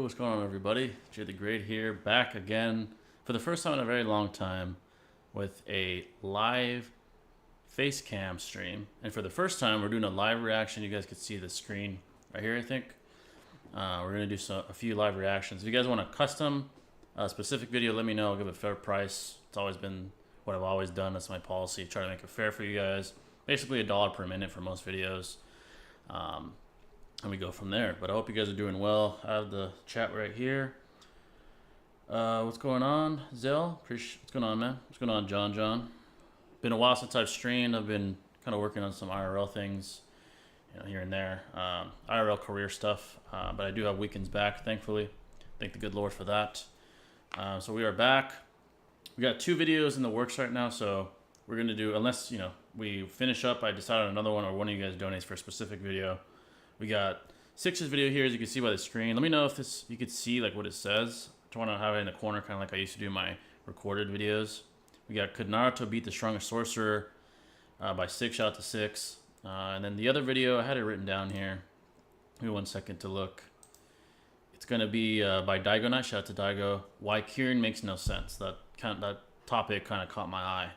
what's going on, everybody? Jay the Great here, back again for the first time in a very long time with a live face cam stream. And for the first time, we're doing a live reaction. You guys can see the screen right here, I think. We're going to do a few live reactions. If you guys want a custom specific video, let me know. I'll give a fair price. It's always been what I've always done. That's my policy. Try to make it fair for you guys. Basically $1 per minute for most videos. And we go from there. But I hope you guys are doing well. I have the chat right here. What's going on, Zell? What's going on, man? What's going on, John? Been a while since I've streamed. I've been kind of working on some IRL things, you know, here and there. IRL career stuff. But I do have weekends back, thankfully. Thank the good Lord for that. So we are back. We got 2 videos in the works right now. So we're going to do, unless, you know, we finish up, I decide on another one, or one of you guys donates for a specific video. We got Six's video here, as you can see by the screen. Let me know if this, you could see like what it says. I want to have it in the corner, kind of like I used to do my recorded videos. We got Could Naruto Beat the Strongest Sorcerer by Six. Shout out to Six. And then the other video, I had it written down here. Give me 1 second to look. It's going to be by Dygoknight. Shout out to Dygo. Why Kieran Makes No Sense. That topic kind of caught my eye.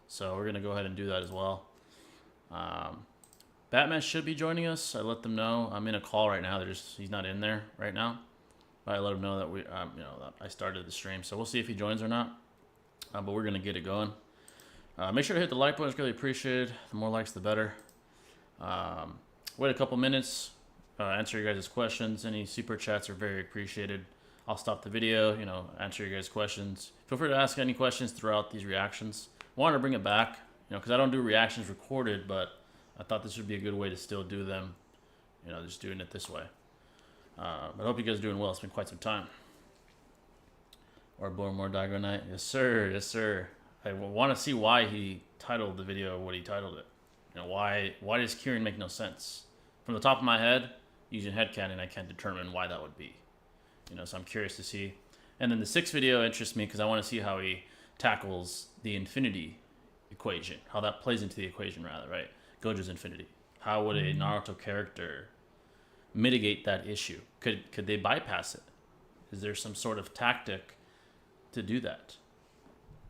So we're going to go ahead and do that as well. Batman should be joining us. I let them know. I'm in a call right now. He's not in there right now. But I let him know that that I started the stream. So we'll see if he joins or not. But we're gonna get it going. Make sure to hit the like button. It's really appreciated. The more likes, the better. Wait a couple minutes. Answer your guys' questions. Any super chats are very appreciated. I'll stop the video. You know, answer your guys' questions. Feel free to ask any questions throughout these reactions. Wanted to bring it back, you know, because I don't do reactions recorded, but I thought this would be a good way to still do them, you know, just doing it this way. But I hope you guys are doing well. It's been quite some time. Or more Dygoknight. Yes, sir. Yes, sir. I want to see why he titled the video what he titled it. You know, why does Kieran make no sense? From the top of my head, using headcanon, I can't determine why that would be. You know, so I'm curious to see. And then the 6th video interests me because I want to see how he tackles the infinity equation. How that plays into the equation, rather, right? Gojo's infinity. How would a Naruto character mitigate that issue? Could they bypass it? Is there some sort of tactic to do that?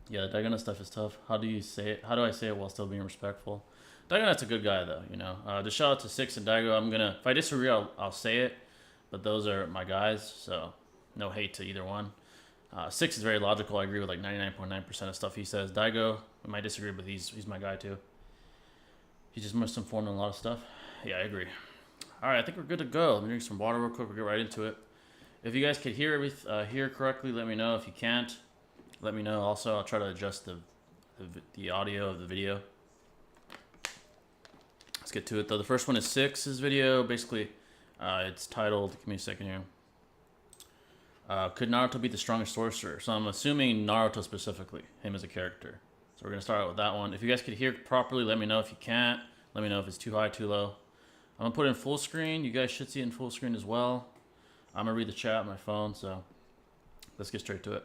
Yeah, the Dygoknight stuff is tough. How do you say it? How do I say it while still being respectful? Dygoknight's a good guy, though. You know, just shout out to Six and Daigo. If I disagree, I'll say it. But those are my guys, so no hate to either one. Six is very logical. I agree with like 99.9% of stuff he says. Daigo, I might disagree, but he's my guy too. He's just misinformed on a lot of stuff. Yeah, I agree. All right, I think we're good to go. Let me drink some water real quick. We'll get right into it. If you guys could hear correctly, let me know. If you can't, let me know. Also, I'll try to adjust the audio of the video. Let's get to it, though. The first one is Six's video. Basically, it's titled, give me a second here. Could Naruto beat the strongest sorcerer? So I'm assuming Naruto specifically, him as a character. So we're going to start out with that one. If you guys could hear properly, let me know. If you can't, let me know if it's too high, too low. I'm going to put it in full screen. You guys should see it in full screen as well. I'm going to read the chat on my phone, so let's get straight to it.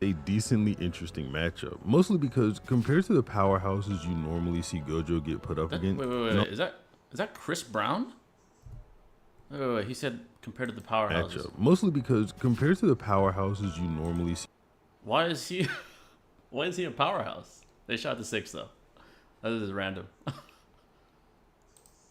A decently interesting matchup, mostly because compared to the powerhouses you normally see Gojo get put up against. Wait. Is that Chris Brown? Wait. He said compared to the powerhouses. Matchup, mostly because compared to the powerhouses you normally see. Why is he a powerhouse? They shot the 6 though. That is random.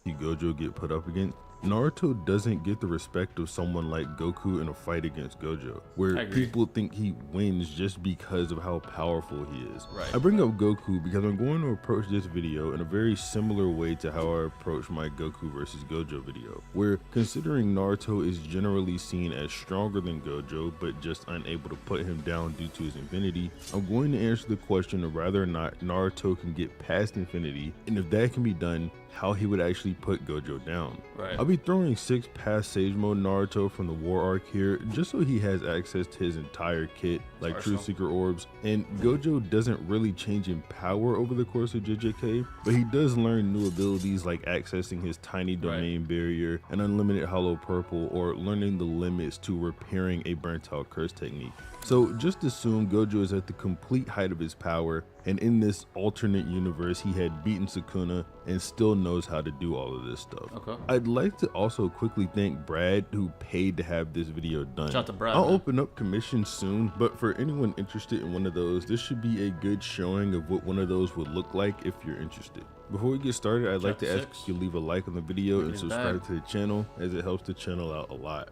Gojo get put up against. Naruto doesn't get the respect of someone like Goku in a fight against Gojo, where people think he wins just because of how powerful he is. Right. I bring up Goku because I'm going to approach this video in a very similar way to how I approach my Goku versus Gojo video, where considering Naruto is generally seen as stronger than Gojo, but just unable to put him down due to his infinity, I'm going to answer the question of whether or not Naruto can get past infinity, and if that can be done, how he would actually put Gojo down. Right. I'll be throwing 6 past Sage Mode Naruto from the War Arc here, just so he has access to his entire kit, like True Seeker Orbs, and Gojo doesn't really change in power over the course of JJK, but he does learn new abilities like accessing his tiny domain barrier and unlimited hollow purple, or learning the limits to repairing a burnt out curse technique. So just assume Gojo is at the complete height of his power, and in this alternate universe he had beaten Sukuna and still knows how to do all of this stuff. Okay. I'd like to also quickly thank Brad, who paid to have this video done. Shout out to Brad, I'll man. open up commissions soon, but for anyone interested in one of those, this should be a good showing of what one of those would look like if you're interested. Before we get started, I'd like to ask if you leave a like on the video and subscribe to the channel, as it helps the channel out a lot.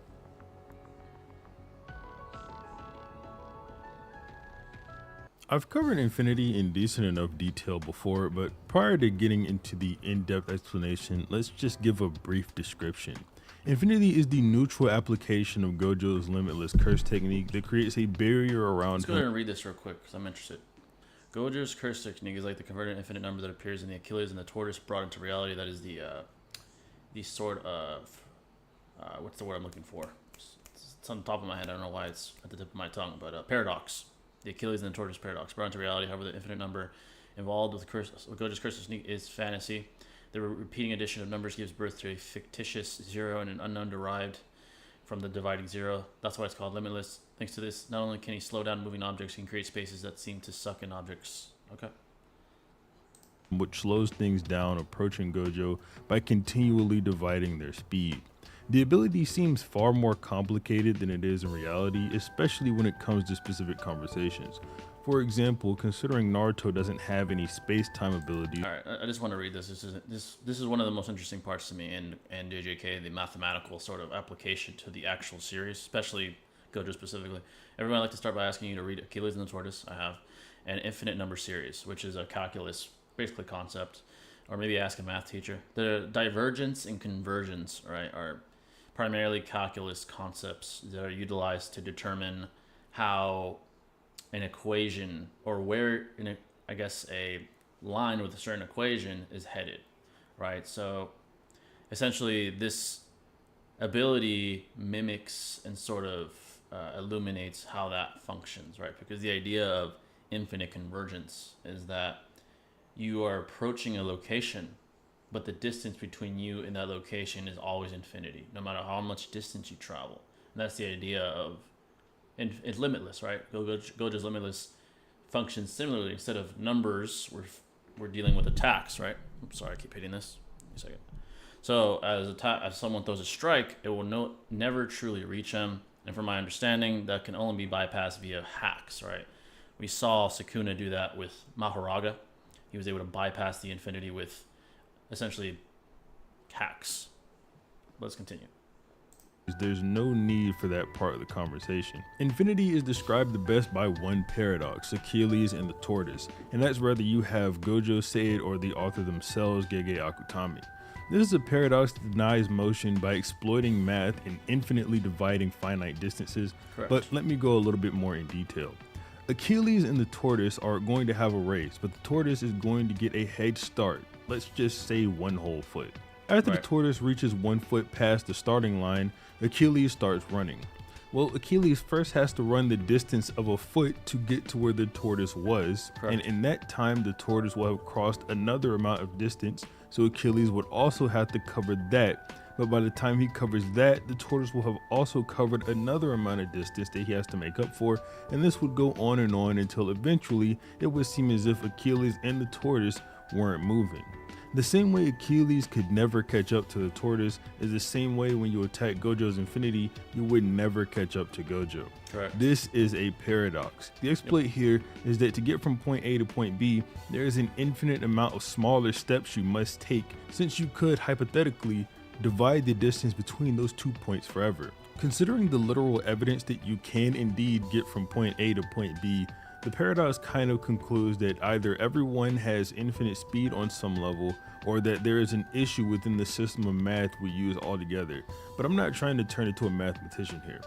I've covered Infinity in decent enough detail before, but prior to getting into the in-depth explanation, let's just give a brief description. Infinity is the neutral application of Gojo's limitless curse technique that creates a barrier around Let's go ahead and read this real quick because I'm interested. Gojo's curse technique is like the converted infinite number that appears in the Achilles and the tortoise brought into reality. That is the sort of what's the word I'm looking for? It's on the top of my head. I don't know why it's at the tip of my tongue, but paradox. The Achilles and the tortoise paradox brought into reality. However, the infinite number involved with Gojo's curse technique is fantasy. The repeating addition of numbers gives birth to a fictitious zero and an unknown derived from the dividing zero. That's why it's called limitless. Thanks to this, not only can he slow down moving objects, he can create spaces that seem to suck in objects. Okay. Which slows things down approaching Gojo by continually dividing their speed. The ability seems far more complicated than it is in reality, especially when it comes to specific conversations. For example, considering Naruto doesn't have any space-time abilities. All right, I just want to read this. This is one of the most interesting parts to me in JJK, the mathematical sort of application to the actual series, especially Gojo specifically. Everyone, I like to start by asking you to read Achilles and the Tortoise. I have an infinite number series, which is a calculus basically concept, or maybe ask a math teacher. The divergence and convergence, right, are primarily calculus concepts that are utilized to determine how an equation, or where a line with a certain equation is headed, right? So essentially this ability mimics and sort of illuminates how that functions, right? Because the idea of infinite convergence is that you are approaching a location, but the distance between you and that location is always infinity, no matter how much distance you travel. And that's the idea of, and it's limitless, right? Gojo's limitless functions similarly. Instead of numbers, we're dealing with attacks, right? Oops, sorry, I keep hitting this. A second. So as someone throws a strike, it will never truly reach him. And from my understanding, that can only be bypassed via hacks, right? We saw Sukuna do that with Mahoraga. He was able to bypass the infinity with essentially hacks. Let's continue. There's no need for that part of the conversation. Infinity is described the best by one paradox, Achilles and the tortoise, and that's whether you have Gojo say it or the author themselves, Gege Akutami. This is a paradox that denies motion by exploiting math and infinitely dividing finite distances. Correct. But let me go a little bit more in detail. Achilles and the tortoise are going to have a race, but the tortoise is going to get a head start. Let's just say 1 whole foot. After the tortoise reaches 1 foot past the starting line, Achilles starts running. Well, Achilles first has to run the distance of a foot to get to where the tortoise was. Correct. And in that time, the tortoise will have crossed another amount of distance, so Achilles would also have to cover that. But by the time he covers that, the tortoise will have also covered another amount of distance that he has to make up for, and this would go on and on until eventually it would seem as if Achilles and the tortoise weren't moving. The same way Achilles could never catch up to the tortoise is the same way when you attack Gojo's infinity, you would never catch up to Gojo. Correct. This is a paradox. The exploit here is that to get from point A to point B, there is an infinite amount of smaller steps you must take, since you could hypothetically divide the distance between those 2 points forever. Considering the literal evidence that you can indeed get from point A to point B, the paradox kind of concludes that either everyone has infinite speed on some level, or that there is an issue within the system of math we use altogether. But I'm not trying to turn into a mathematician here.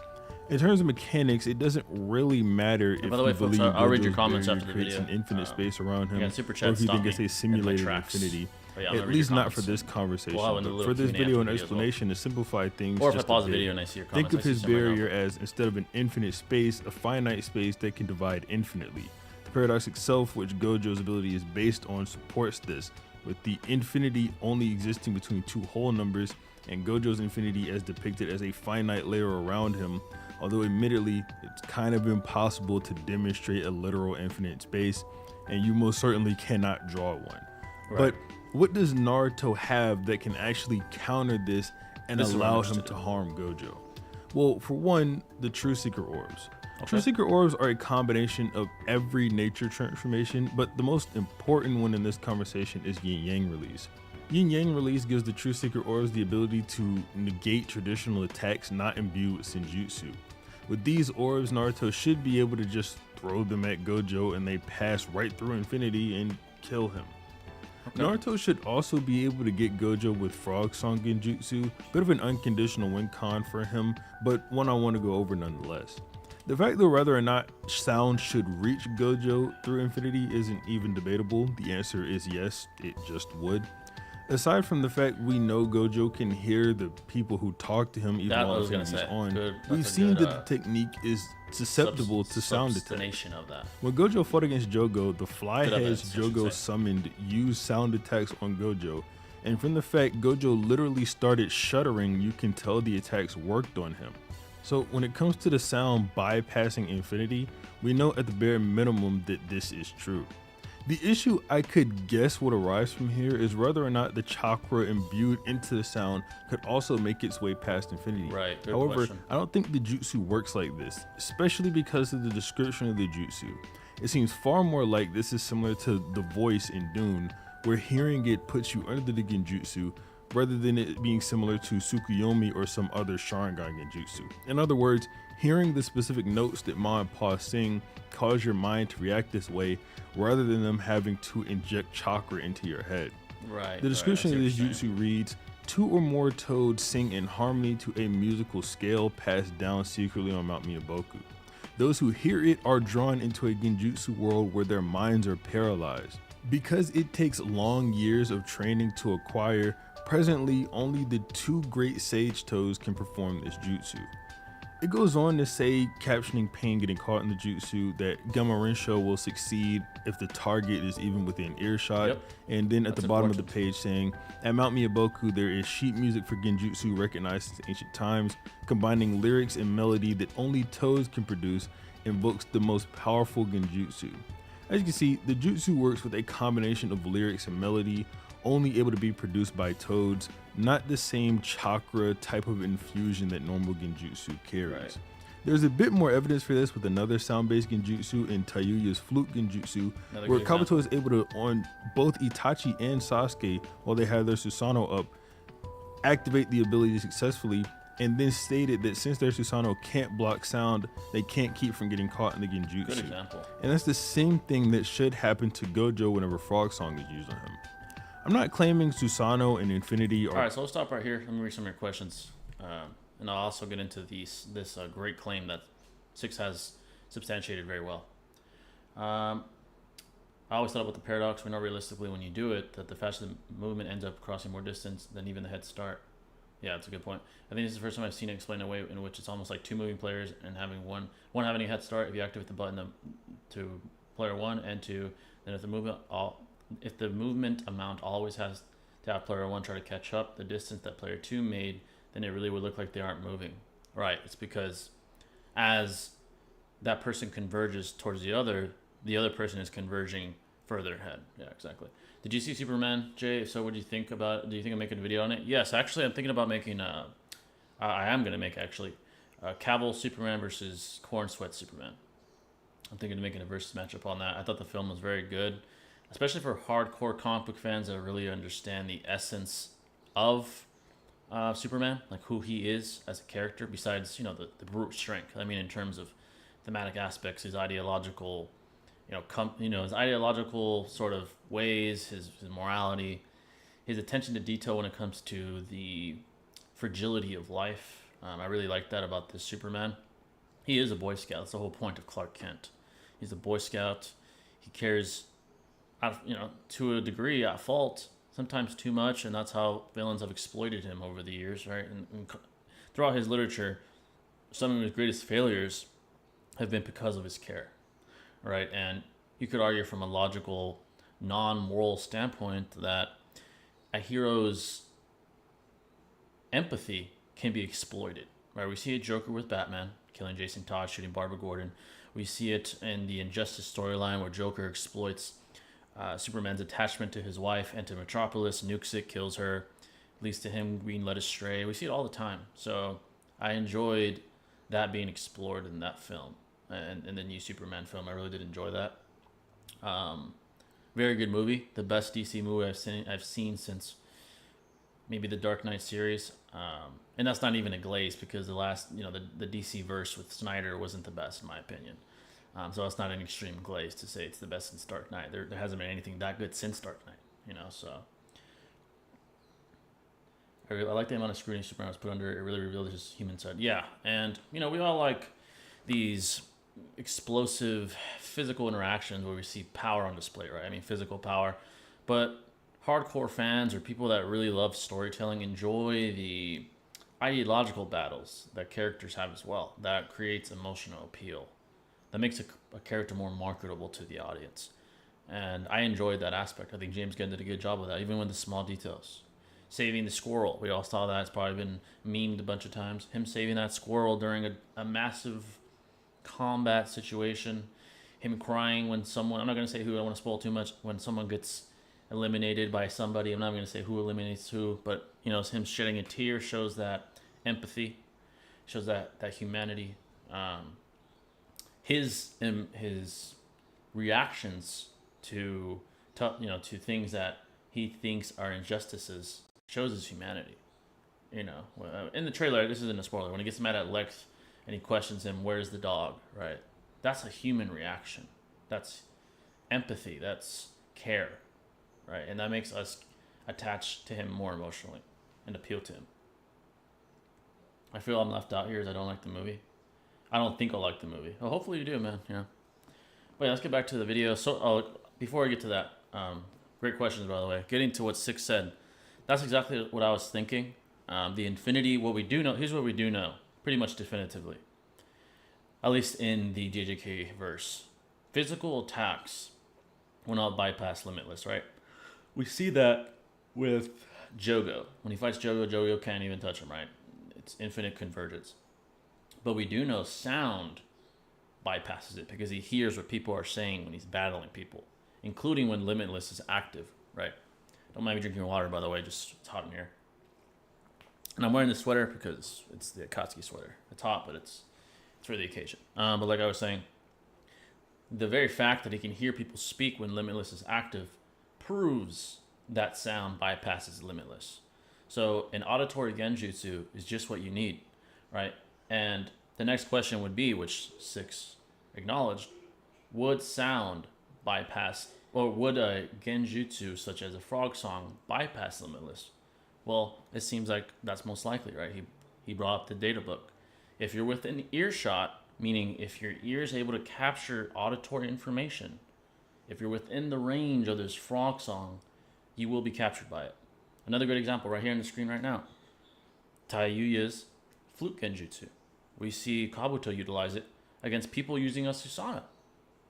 In terms of mechanics, it doesn't really matter if you believe I'll read your comments after the creates video. an infinite space around him, or super if you think it's a simulated infinity. Yeah, at least not for this conversation. But for this video and explanation, to simplify things, or if I pause the video and I see your comments, think of his barrier as, instead of an infinite space, a finite space that can divide infinitely. The paradox itself, which Gojo's ability is based on, supports this, with the infinity only existing between 2 whole numbers, and Gojo's infinity as depicted as a finite layer around him. although admittedly it's kind of impossible to demonstrate a literal infinite space, and you most certainly cannot draw one. Right. But what does Naruto have that can actually counter this and This is what I'm allow him interested to in. harm Gojo? Well, for one, the True Seeker Orbs. Okay. True Seeker Orbs are a combination of every nature transformation, but the most important one in this conversation is Yin Yang release. Yin Yang release gives the True Seeker Orbs the ability to negate traditional attacks not imbued with Senjutsu. With these orbs, Naruto should be able to just throw them at Gojo and they pass right through infinity and kill him. Okay. Naruto should also be able to get Gojo with Frog Song Genjutsu, bit of an unconditional win con for him, but one I want to go over nonetheless. The fact though whether or not sound should reach Gojo through infinity isn't even debatable. The answer is yes, it just would. Aside from the fact we know Gojo can hear the people who talk to him even That I while was gonna infinity's say. on, Good. we've That's a seen good, that the technique is susceptible to sound detect. substantiation of that. When Gojo fought against Jogo, the Good Flyheads evidence, I should Jogo say. summoned used sound attacks on Gojo, and from the fact Gojo literally started shuddering, you can tell the attacks worked on him. So when it comes to the sound bypassing infinity, we know at the bare minimum that this is true. The issue I could guess would arise from here is whether or not the chakra imbued into the sound could also make its way past infinity. Right, good However, question. I don't think the jutsu works like this, especially because of the description of the jutsu. It seems far more like this is similar to the voice in Dune, where hearing it puts you under the genjutsu, rather than it being similar to Tsukuyomi or some other Sharingan genjutsu. In other words, hearing the specific notes that Ma and Pa sing cause your mind to react this way, rather than them having to inject chakra into your head. Right. The description right, I of see this what you're jutsu reads, 2 or more toads sing in harmony to a musical scale passed down secretly on Mount Miyaboku. Those who hear it are drawn into a genjutsu world where their minds are paralyzed. Because it takes long years of training to acquire, presently only the 2 great sage toads can perform this jutsu. It goes on to say, captioning pain getting caught in the jutsu, that Gamma Rensho will succeed if the target is even within earshot. Yep. And then at That's the bottom of the important. page saying, at Mount Miyaboku there is sheet music for genjutsu recognized since ancient times, combining lyrics and melody that only toads can produce, invokes the most powerful genjutsu. As you can see, the jutsu works with a combination of lyrics and melody, only able to be produced by toads, not the same chakra type of infusion that normal genjutsu carries. Right. There's a bit more evidence for this with another sound-based genjutsu in Tayuya's flute genjutsu, Another where good Kabuto example. is able to, on both Itachi and Sasuke, while they have their Susanoo up, activate the ability successfully, and then stated that since their Susanoo can't block sound, they can't keep from getting caught in the genjutsu. Good example. And that's the same thing that should happen to Gojo whenever Frog Song is used on him. I'm not claiming Susanoo and Infinity are... All right, so let's stop right here. Let me read some of your questions, and I'll also get into this great claim that Six has substantiated very well. I always thought about the paradox. We know realistically when you do it that the faster the movement ends up crossing more distance than even the head start. Yeah, that's a good point. I think this is the first time I've seen it explained in a way in which it's almost like 2 moving players and having one having a head start if you activate the button to player 1, and 2, then if the movement amount always has to have player 1 try to catch up the distance that player 2 made, then it really would look like they aren't moving. Right, it's because as that person converges towards the other person is converging further ahead. Yeah, exactly. Did you see Superman, Jay? So what do you think about it? Do you think I'm making a video on it? Yes, actually I'm thinking about making I am going to make actually Cavill Superman versus Corn Sweat Superman. I'm thinking of making a versus matchup on that. I thought the film was very good, especially for hardcore comic book fans that really understand the essence of Superman, like who he is as a character, besides, the brute strength. I mean, in terms of thematic aspects, his ideological, his ideological sort of ways, his morality, his attention to detail when it comes to the fragility of life. I really like that about this Superman. He is a Boy Scout. That's the whole point of Clark Kent. He's a Boy Scout. He cares, to a degree, at fault, sometimes too much, and that's how villains have exploited him over the years, right? And throughout his literature, some of his greatest failures have been because of his care, right? And you could argue from a logical, non-moral standpoint that a hero's empathy can be exploited, right? We see a Joker with Batman, killing Jason Todd, shooting Barbara Gordon. We see it in the Injustice storyline where Joker exploits Superman's attachment to his wife and to Metropolis, nukes it, kills her, leads to him being led astray. We see it all the time. So I enjoyed that being explored in that film and in the new Superman film. I really did enjoy that. Very good movie. The best DC movie I've seen since maybe the Dark Knight series. And that's not even a glaze because the last, the DC verse with Snyder wasn't the best in my opinion. So it's not an extreme glaze to say it's the best since Dark Knight. There hasn't been anything that good since Dark Knight, so. I like the amount of scrutiny Superman was put under. It really revealed his human side. Yeah, and, we all like these explosive physical interactions where we see power on display, right? I mean, physical power. But hardcore fans or people that really love storytelling enjoy the ideological battles that characters have as well. That creates emotional appeal. That makes a character more marketable to the audience. And I enjoyed that aspect. I think James Gunn did a good job of that, even with the small details. Saving the squirrel. We all saw that. It's probably been memed a bunch of times. Him saving that squirrel during a massive combat situation. Him crying when someone, I'm not going to say who, I don't want to spoil too much, when someone gets eliminated by somebody. I'm not going to say who eliminates who, but, him shedding a tear shows that empathy, shows that humanity. His reactions to things that he thinks are injustices shows his humanity. In the trailer, this isn't a spoiler, when he gets mad at Lex and he questions him, where's the dog, right? That's a human reaction. That's empathy. That's care, right? And that makes us attach to him more emotionally and appeal to him. I feel I'm left out here as I don't like the movie. I don't think I'll like the movie. Well, hopefully you do, man. Yeah. But yeah, let's get back to the video. So, before I get to that, great questions, by the way. Getting to what Six said, that's exactly what I was thinking. The Infinity, what we do know, here's what we do know, pretty much definitively. At least in the JJK verse. Physical attacks will not bypass Limitless, right? We see that with Jogo. When he fights Jogo, Jogo can't even touch him, right? It's infinite convergence. But we do know sound bypasses it because he hears what people are saying when he's battling people, including when Limitless is active, right? Don't mind me drinking water, by the way, just it's hot in here. And I'm wearing this sweater because it's the Akatsuki sweater. It's hot, but it's for the occasion. But like I was saying, the very fact that he can hear people speak when Limitless is active proves that sound bypasses Limitless. So an auditory genjutsu is just what you need, right? And the next question would be, which Six acknowledged, would sound bypass, or would a genjutsu such as a frog song bypass Limitless? Well, it seems like that's most likely, right? He brought up the data book. If you're within earshot, meaning if your ear is able to capture auditory information, if you're within the range of this frog song, you will be captured by it. Another good example right here on the screen right now. Taiyuya's flute genjutsu. We see Kabuto utilize it against people using a Susanoo,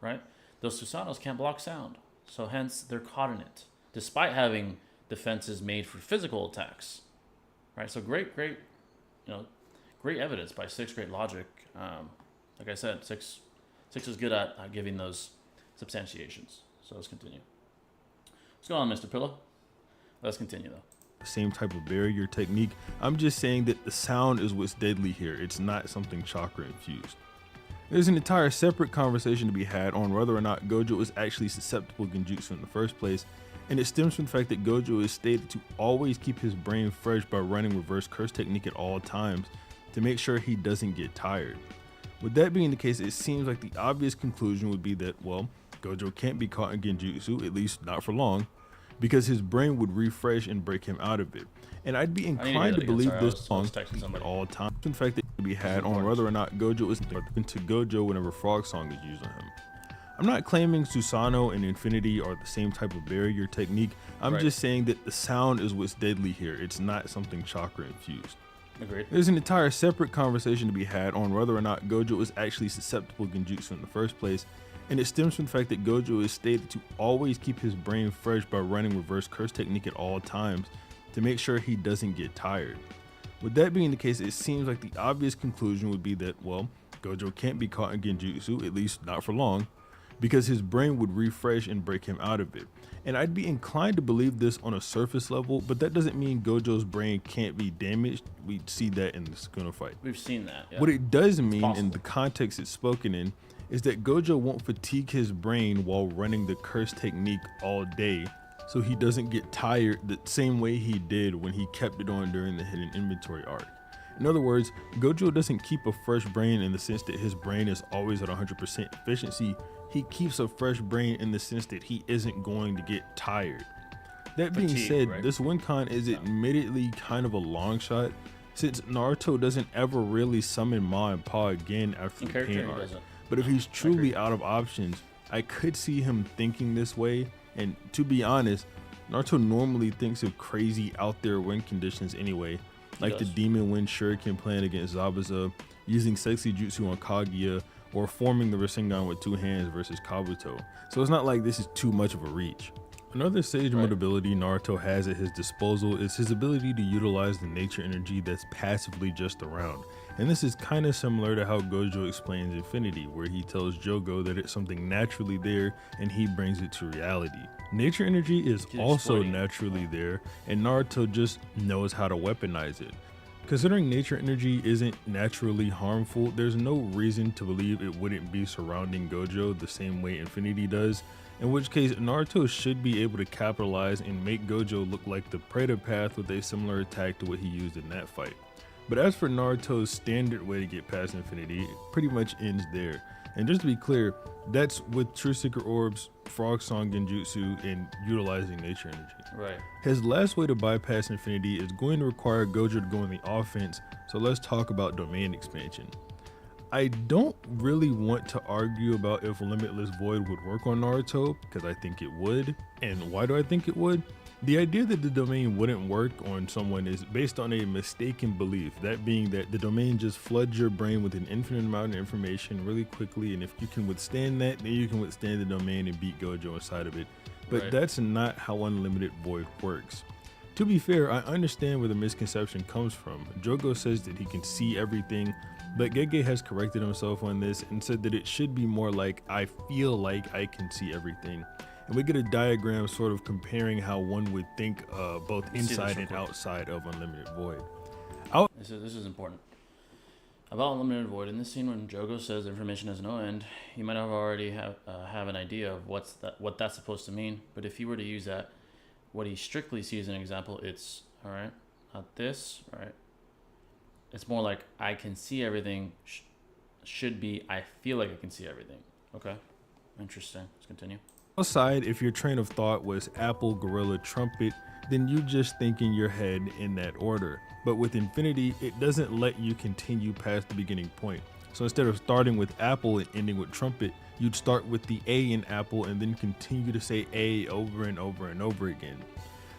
right? Those Susanos can't block sound, so hence they're caught in it, despite having defenses made for physical attacks, right? So great evidence by Six, great logic. Like I said, Six is good at giving those substantiations. So let's continue. What's going on, Mr. Pillow? Let's continue though. Same type of barrier technique. I'm just saying that the sound is what's deadly here. It's not something chakra infused. There's an entire separate conversation to be had on whether or not Gojo is actually susceptible to genjutsu in the first place, and it stems from the fact that Gojo is stated to always keep his brain fresh by running reverse curse technique at all times to make sure he doesn't get tired. With that being the case, it seems like the obvious conclusion would be that, well, Gojo can't be caught in genjutsu, at least not for long, because his brain would refresh and break him out of it. And I'd be inclined to believe this song at all times. In fact, that could be had on whether or not Gojo is into Gojo whenever Frog Song is used on him. I'm not claiming Susanoo and Infinity are the same type of barrier technique. I'm just saying that the sound is what's deadly here. It's not something chakra infused. Agreed. There's an entire separate conversation to be had on whether or not Gojo is actually susceptible to genjutsu in the first place, and it stems from the fact that Gojo is stated to always keep his brain fresh by running reverse curse technique at all times to make sure he doesn't get tired. With that being the case, it seems like the obvious conclusion would be that, well, Gojo can't be caught in genjutsu, at least not for long, because his brain would refresh and break him out of it. And I'd be inclined to believe this on a surface level, but that doesn't mean Gojo's brain can't be damaged. We see that in the Sukuna fight. We've seen that. Yeah. What it does mean in the context it's spoken in is that Gojo won't fatigue his brain while running the curse technique all day, so he doesn't get tired the same way he did when he kept it on during the hidden inventory arc. In other words, Gojo doesn't keep a fresh brain in the sense that his brain is always at 100% efficiency. He keeps a fresh brain in the sense that he isn't going to get tired. That being said, right? This win con is admittedly kind of a long shot, since Naruto doesn't ever really summon Ma and Pa again after the pain arc. But if he's truly out of options, I could see him thinking this way. And to be honest, Naruto normally thinks of crazy out there win conditions anyway, like the Demon Wind Shuriken plan against Zabuza, using Sexy Jutsu on Kaguya, or forming the Rasengan with 2 hands versus Kabuto. So it's not like this is too much of a reach. Another sage mode ability Naruto has at his disposal is his ability to utilize the nature energy that's passively just around. And this is kind of similar to how Gojo explains Infinity, where he tells Jogo that it's something naturally there and he brings it to reality. Nature energy is also naturally there, and Naruto just knows how to weaponize it. Considering nature energy isn't naturally harmful, there's no reason to believe it wouldn't be surrounding Gojo the same way Infinity does, in which case Naruto should be able to capitalize and make Gojo look like the Predator path with a similar attack to what he used in that fight. But as for Naruto's standard way to get past Infinity, it pretty much ends there. And just to be clear, that's with True Secret Orbs, Frog Song Genjutsu, and utilizing nature energy. Right. His last way to bypass Infinity is going to require Gojo to go on the offense, so let's talk about domain expansion. I don't really want to argue about if Limitless Void would work on Naruto, because I think it would. And why do I think it would? The idea that the domain wouldn't work on someone is based on a mistaken belief, that being that the domain just floods your brain with an infinite amount of information really quickly, and if you can withstand that, then you can withstand the domain and beat Gojo inside of it. But that's not how Unlimited Void works. To be fair, I understand where the misconception comes from. Jogo says that he can see everything, but Gege has corrected himself on this and said that it should be more like, I feel like I can see everything. And we get a diagram sort of comparing how one would think both inside and outside of Unlimited Void. This is important. About Unlimited Void, in this scene when Jogo says information has no end, you might have already have an idea of what that's supposed to mean. But if he were to use that, what he strictly sees as an example, it's, all right, not this, all right. It's more like I can see everything, should be I feel like I can see everything. Okay, interesting. Let's continue. Outside, if your train of thought was Apple, Gorilla, Trumpet, then you just think in your head in that order. But with Infinity, it doesn't let you continue past the beginning point. So instead of starting with Apple and ending with Trumpet, you'd start with the A in Apple and then continue to say A over and over and over again.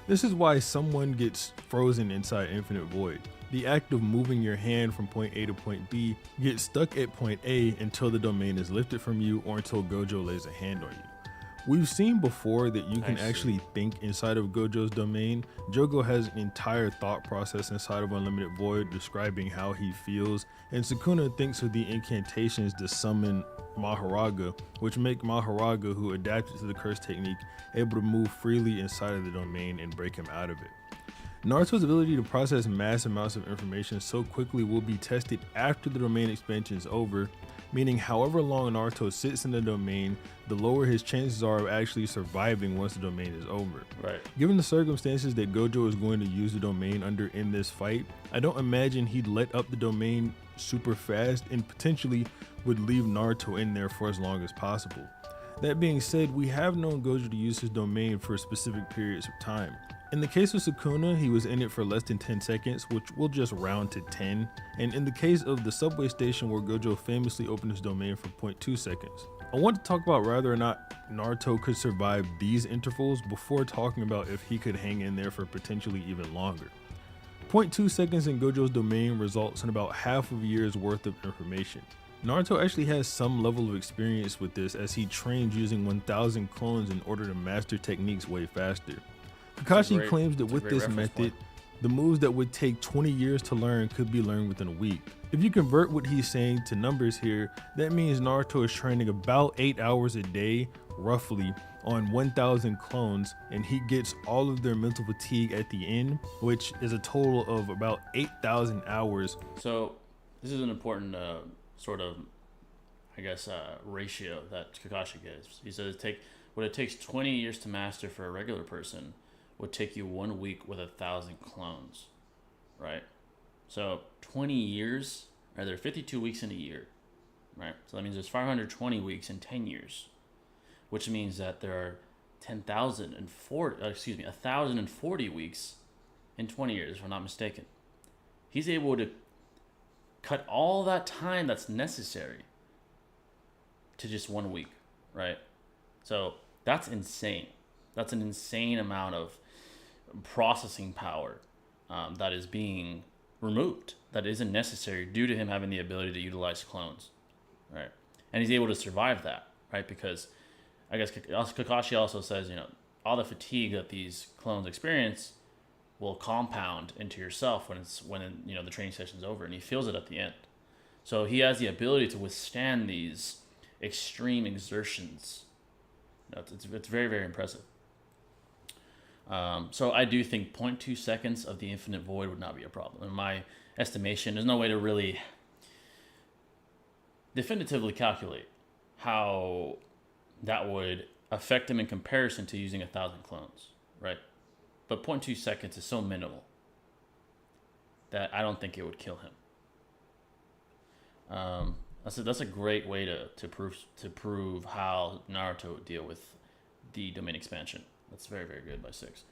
This is why someone gets frozen inside Infinite Void. The act of moving your hand from point A to point B gets stuck at point A until the domain is lifted from you or until Gojo lays a hand on you. We've seen before that you can actually think inside of Gojo's domain. Jogo has an entire thought process inside of Unlimited Void describing how he feels, and Sukuna thinks of the incantations to summon Maharaga, which make Maharaga, who adapted to the curse technique, able to move freely inside of the domain and break him out of it. Naruto's ability to process mass amounts of information so quickly will be tested after the domain expansion is over, meaning however long Naruto sits in the domain, the lower his chances are of actually surviving once the domain is over. Right. Given the circumstances that Gojo is going to use the domain under in this fight, I don't imagine he'd let up the domain super fast and potentially would leave Naruto in there for as long as possible. That being said, we have known Gojo to use his domain for specific periods of time. In the case of Sukuna, he was in it for less than 10 seconds, which we'll just round to 10. And in the case of the subway station where Gojo famously opened his domain for 0.2 seconds. I want to talk about whether or not Naruto could survive these intervals before talking about if he could hang in there for potentially even longer. 0.2 seconds in Gojo's domain results in about half of a year's worth of information. Naruto actually has some level of experience with this as he trained using 1000 clones in order to master techniques way faster. Kakashi claims that with this method, The moves that would take 20 years to learn could be learned within a week. If you convert what he's saying to numbers here, that means Naruto is training about 8 hours a day, roughly, on 1,000 clones, and he gets all of their mental fatigue at the end, which is a total of about 8,000 hours. So this is an important sort of, ratio that Kakashi gives. He says what it takes 20 years to master for a regular person would take you 1 week with 1,000 clones, right? So 20 years, right? There are 52 weeks in a year, right? So that means there's 520 weeks in 10 years, which means that there are 1,040 weeks in 20 years, if I'm not mistaken. He's able to cut all that time that's necessary to just 1 week, right? So that's insane. That's an insane amount of processing power that is being removed, that isn't necessary due to him having the ability to utilize clones, right? And he's able to survive that, right? Because I guess Kakashi also says, all the fatigue that these clones experience will compound into yourself when the training session's over, and he feels it at the end. So he has the ability to withstand these extreme exertions. It's very, very impressive. So I do think 0.2 seconds of the infinite void would not be a problem. In my estimation, there's no way to really definitively calculate how that would affect him in comparison to using 1,000 clones, right? But 0.2 seconds is so minimal that I don't think it would kill him. That's a great way to prove how Naruto would deal with the domain expansion. That's very, very good by 6.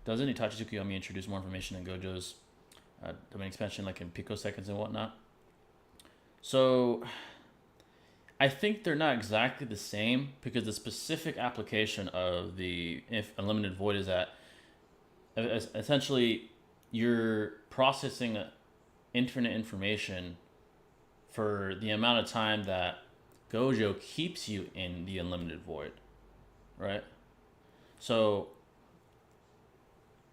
Doesn't Itachi Tsukuyomi introduce more information in Gojo's domain expansion, like in picoseconds and whatnot? So I think they're not exactly the same, because the specific application of the unlimited void is that essentially you're processing infinite information for the amount of time that Gojo keeps you in the unlimited void, right? So,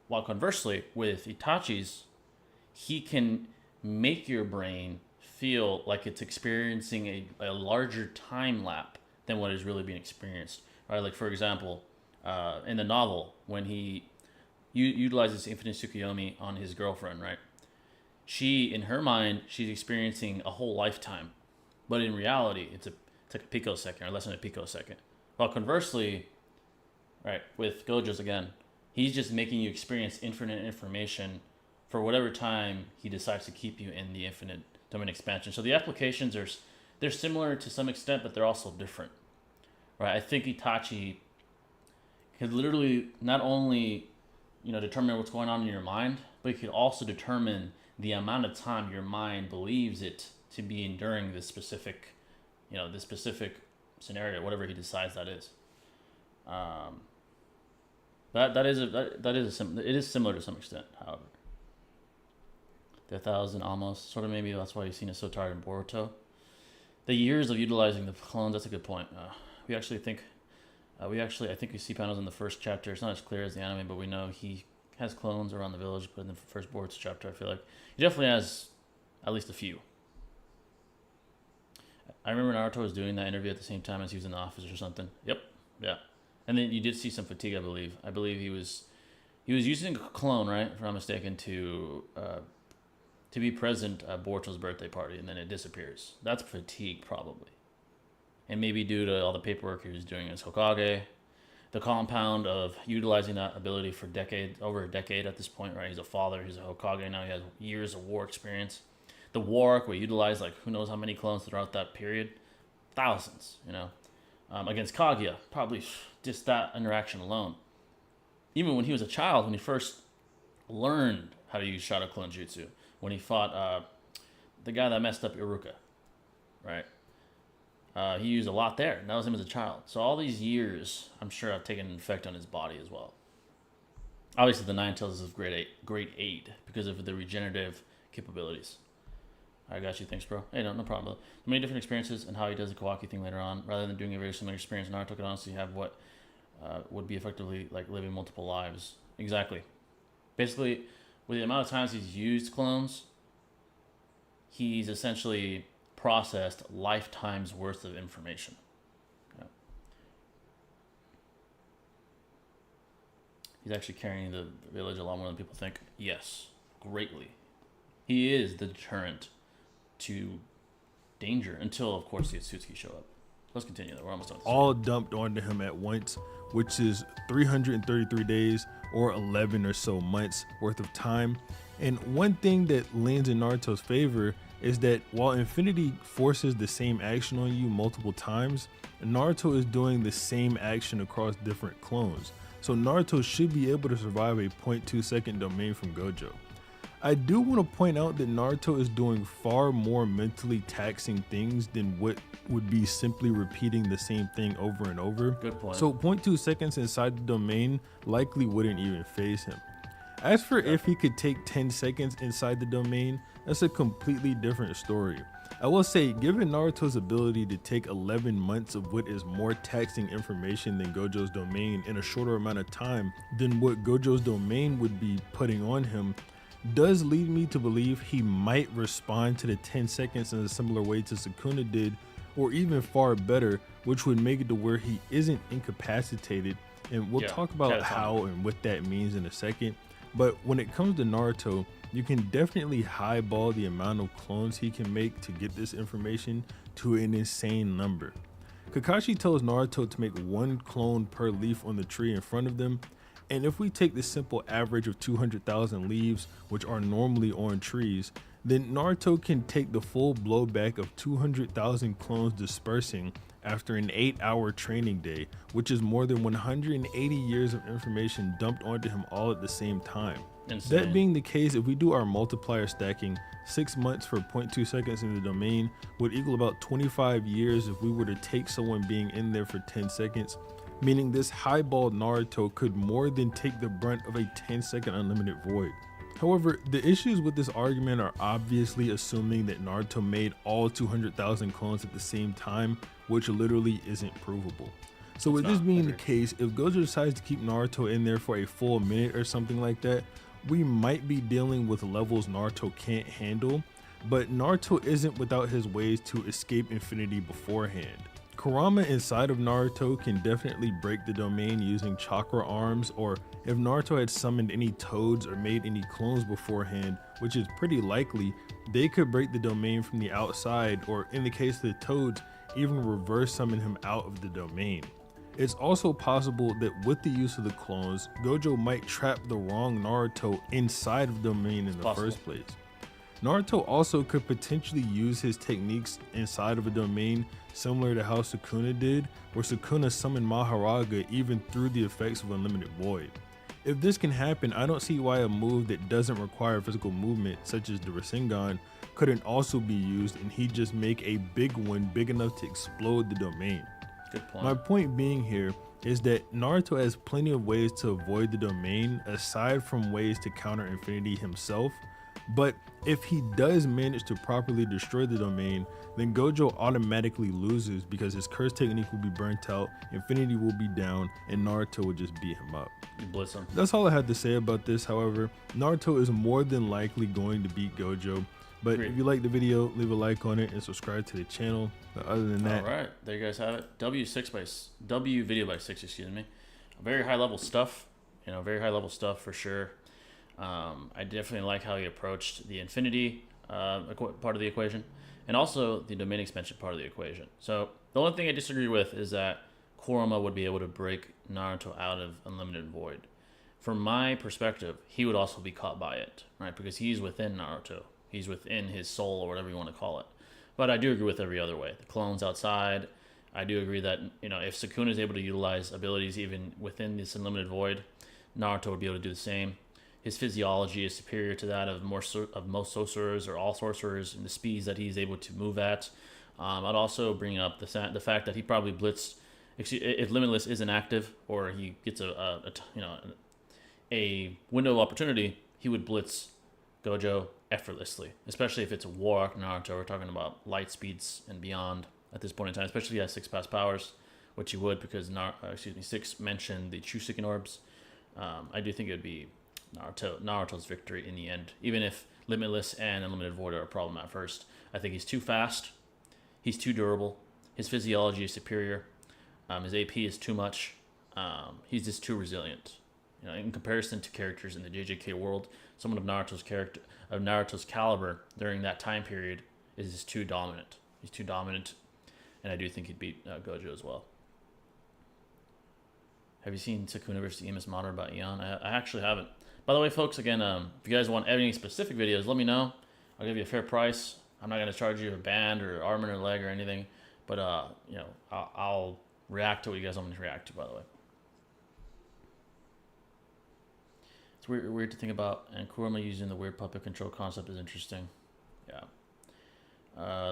while conversely, with Itachi's, he can make your brain feel like it's experiencing a larger time lap than what is really being experienced, right? Like, for example, in the novel, when he utilizes Infinite Tsukuyomi on his girlfriend, right? In her mind, she's experiencing a whole lifetime, but in reality, it's like a picosecond or less than a picosecond. While conversely, right, with Gojo's again, he's just making you experience infinite information for whatever time he decides to keep you in the infinite domain expansion. So the applications they're similar to some extent, but they're also different, right? I think Itachi could literally not only determine what's going on in your mind, but he could also determine the amount of time your mind believes it to be enduring this specific scenario, whatever he decides that is. It is similar to some extent, however. The 1,000 almost, sort of, maybe that's why you've seen it so tired in Boruto. The years of utilizing the clones, that's a good point. I think we see panels in the first chapter. It's not as clear as the anime, but we know he has clones around the village, but in the first Boruto chapter, I feel like he definitely has at least a few. I remember Naruto was doing that interview at the same time as he was in the office or something. Yep, yeah. And then you did see some fatigue, I believe. I believe he was using a clone, right, if I'm not mistaken, to be present at Boruto's birthday party, and then it disappears. That's fatigue, probably. And maybe due to all the paperwork he was doing as Hokage, the compound of utilizing that ability for over a decade at this point, right? He's a father, he's a Hokage now, he has years of war experience. The war arc, we utilized like who knows how many clones throughout that period. Thousands, against Kaguya, probably just that interaction alone. Even when he was a child, when he first learned how to use Shadow Clone Jutsu, when he fought the guy that messed up Iruka, right? He used a lot there, and that was him as a child. So all these years, I'm sure, have taken an effect on his body as well. Obviously, the Nine Tails is of great aid because of the regenerative capabilities. I got you. Thanks, bro. Hey, no problem. So many different experiences and how he does the Kawaki thing later on. Rather than doing a very similar experience, Naruto could honestly have what would be effectively like living multiple lives. Exactly. Basically, with the amount of times he's used clones, he's essentially processed lifetimes worth of information. Yeah. He's actually carrying the village a lot more than people think. Yes, greatly. He is the deterrent to danger until, of course, the Atsuki show up. Let's continue. We're almost done with this. All dumped onto him at once, which is 333 days or 11 or so months worth of time. And one thing that leans in Naruto's favor is that while Infinity forces the same action on you multiple times, Naruto is doing the same action across different clones. So Naruto should be able to survive a 0.2 second domain from Gojo. I do want to point out that Naruto is doing far more mentally taxing things than what would be simply repeating the same thing over and over. Good point. So 0.2 seconds inside the domain likely wouldn't even faze him. As for if he could take 10 seconds inside the domain, that's a completely different story. I will say, given Naruto's ability to take 11 months of what is more taxing information than Gojo's domain in a shorter amount of time than what Gojo's domain would be putting on him, does lead me to believe he might respond to the 10 seconds in a similar way to Sukuna did, or even far better, which would make it to where he isn't incapacitated. And we'll talk about how and what that means in a second. But when it comes to Naruto, you can definitely highball the amount of clones he can make to get this information to an insane number. Kakashi tells Naruto to make one clone per leaf on the tree in front of them, and if we take the simple average of 200,000 leaves, which are normally on trees, then Naruto can take the full blowback of 200,000 clones dispersing after an 8-hour training day, which is more than 180 years of information dumped onto him all at the same time. Insane. That being the case, if we do our multiplier stacking, 6 months for 0.2 seconds in the domain would equal about 25 years if we were to take someone being in there for 10 seconds, meaning this highballed Naruto could more than take the brunt of a 10-second unlimited void. However, the issues with this argument are obviously assuming that Naruto made all 200,000 clones at the same time, which literally isn't provable. So with this being the case, if Gojo decides to keep Naruto in there for a full minute or something like that, we might be dealing with levels Naruto can't handle, but Naruto isn't without his ways to escape Infinity beforehand. Kurama inside of Naruto can definitely break the domain using chakra arms, or if Naruto had summoned any toads or made any clones beforehand, which is pretty likely, they could break the domain from the outside, or in the case of the toads, even reverse summon him out of the domain. It's also possible that with the use of the clones, Gojo might trap the wrong Naruto inside of the domain in the first place. Naruto also could potentially use his techniques inside of a domain similar to how Sukuna did, where Sukuna summoned Maharaga even through the effects of Unlimited Void. If this can happen, I don't see why a move that doesn't require physical movement, such as the Rasengan, couldn't also be used and he'd just make a big one big enough to explode the domain. Good point. My point being here is that Naruto has plenty of ways to avoid the domain aside from ways to counter Infinity himself, but if he does manage to properly destroy the domain, then Gojo automatically loses because his curse technique will be burnt out, Infinity will be down, and Naruto will just beat him up. You blitz him. That's all I had to say about this. However, Naruto is more than likely going to beat Gojo. But Agreed. if you like the video, leave a like on it and subscribe to the channel. But other than that, all right, there you guys have it. W video by 6, excuse me. Very high level stuff. Very high level stuff for sure. I definitely like how he approached the Infinity part of the equation, and also the domain expansion part of the equation. So the only thing I disagree with is that Kurama would be able to break Naruto out of Unlimited Void. From my perspective, he would also be caught by it, right? Because he's within Naruto. He's within his soul, or whatever you want to call it. But I do agree with every other way. The clones outside. I do agree that if Sukuna is able to utilize abilities even within this Unlimited Void, Naruto would be able to do the same. His physiology is superior to that of most sorcerers or all sorcerers, and the speeds that he's able to move at. I'd also bring up the fact that he probably blitzed. If Limitless isn't active, or he gets a window of opportunity, he would blitz Gojo effortlessly, especially if it's a War Arc Naruto. We're talking about light speeds and beyond at this point in time, especially if he has 6 past powers, which he would, because 6 mentioned the Chusekin orbs. I do think it would be Naruto's victory in the end. Even if Limitless and Unlimited Void are a problem at first, I think he's too fast. He's too durable. His physiology is superior. His AP is too much. He's just too resilient. You know, in comparison to characters in the JJK world, someone of Naruto's caliber during that time period is just too dominant. He's too dominant, and I do think he'd beat Gojo as well. Have you seen Sakuna vs. Emus Modder by Eon? I actually haven't. By the way, folks, again, if you guys want any specific videos, let me know. I'll give you a fair price. I'm not going to charge you a band or arm and a leg or anything, but you know, I'll react to what you guys want me to react to. By the way, it's weird to think about, and Kurama using the weird puppet control concept is interesting. Yeah.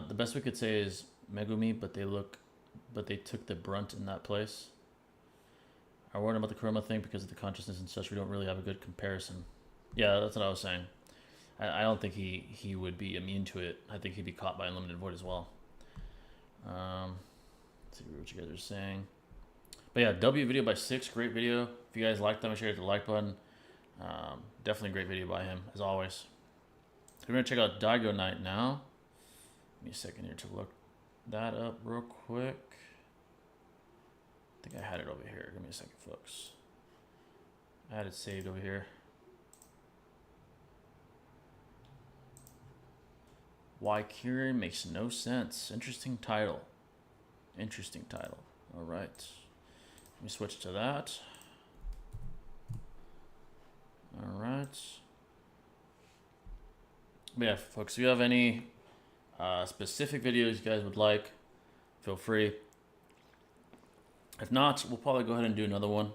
The best we could say is Megumi, but they took the brunt in that place. I worried about the Kurama thing because of the consciousness and such. We don't really have a good comparison. Yeah, that's what I was saying. I don't think he would be immune to it. I think he'd be caught by Unlimited Void as well. Let's see what you guys are saying. But yeah, W video by 6, great video. If you guys liked them, make sure you hit the like button. Definitely a great video by him, as always. So we're going to check out Dygoknight now. Give me a second here to look that up real quick. I think I had it over here. Give me a second, folks. I had it saved over here. Why Kirin makes no sense. Interesting title. Interesting title. All right. Let me switch to that. All right. But yeah, folks, if you have any specific videos you guys would like, feel free. If not, we'll probably go ahead and do another one,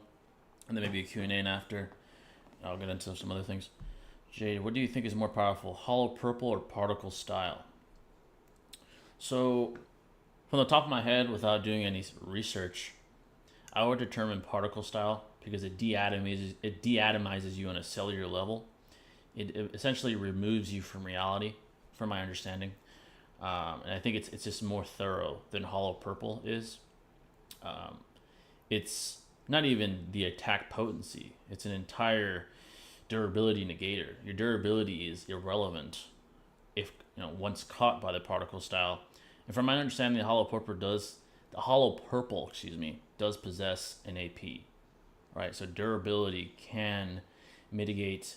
and then maybe a Q&A after. I'll get into some other things. Jade, what do you think is more powerful, Hollow Purple or Particle Style? So, from the top of my head, without doing any research, I would determine Particle Style because it deatomizes you on a cellular level. It essentially removes you from reality, from my understanding. And I think it's just more thorough than Hollow Purple is. It's not even the attack potency. It's an entire durability negator. Your durability is irrelevant if, you know, once caught by the particle style. And from my understanding, the Hollow Purple does possess an AP, right? So durability can mitigate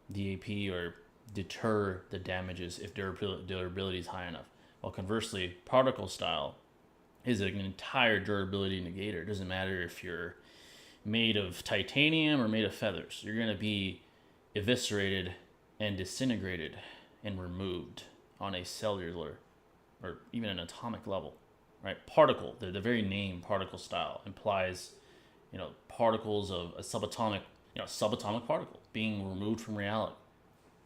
the AP or deter the damages if durability is high enough. While conversely, particle style is an entire durability negator. It doesn't matter if you're made of titanium or made of feathers. You're going to be eviscerated and disintegrated and removed on a cellular or even an atomic level, right? Particle, the very name particle style implies, you know, particles of a subatomic particle being removed from reality,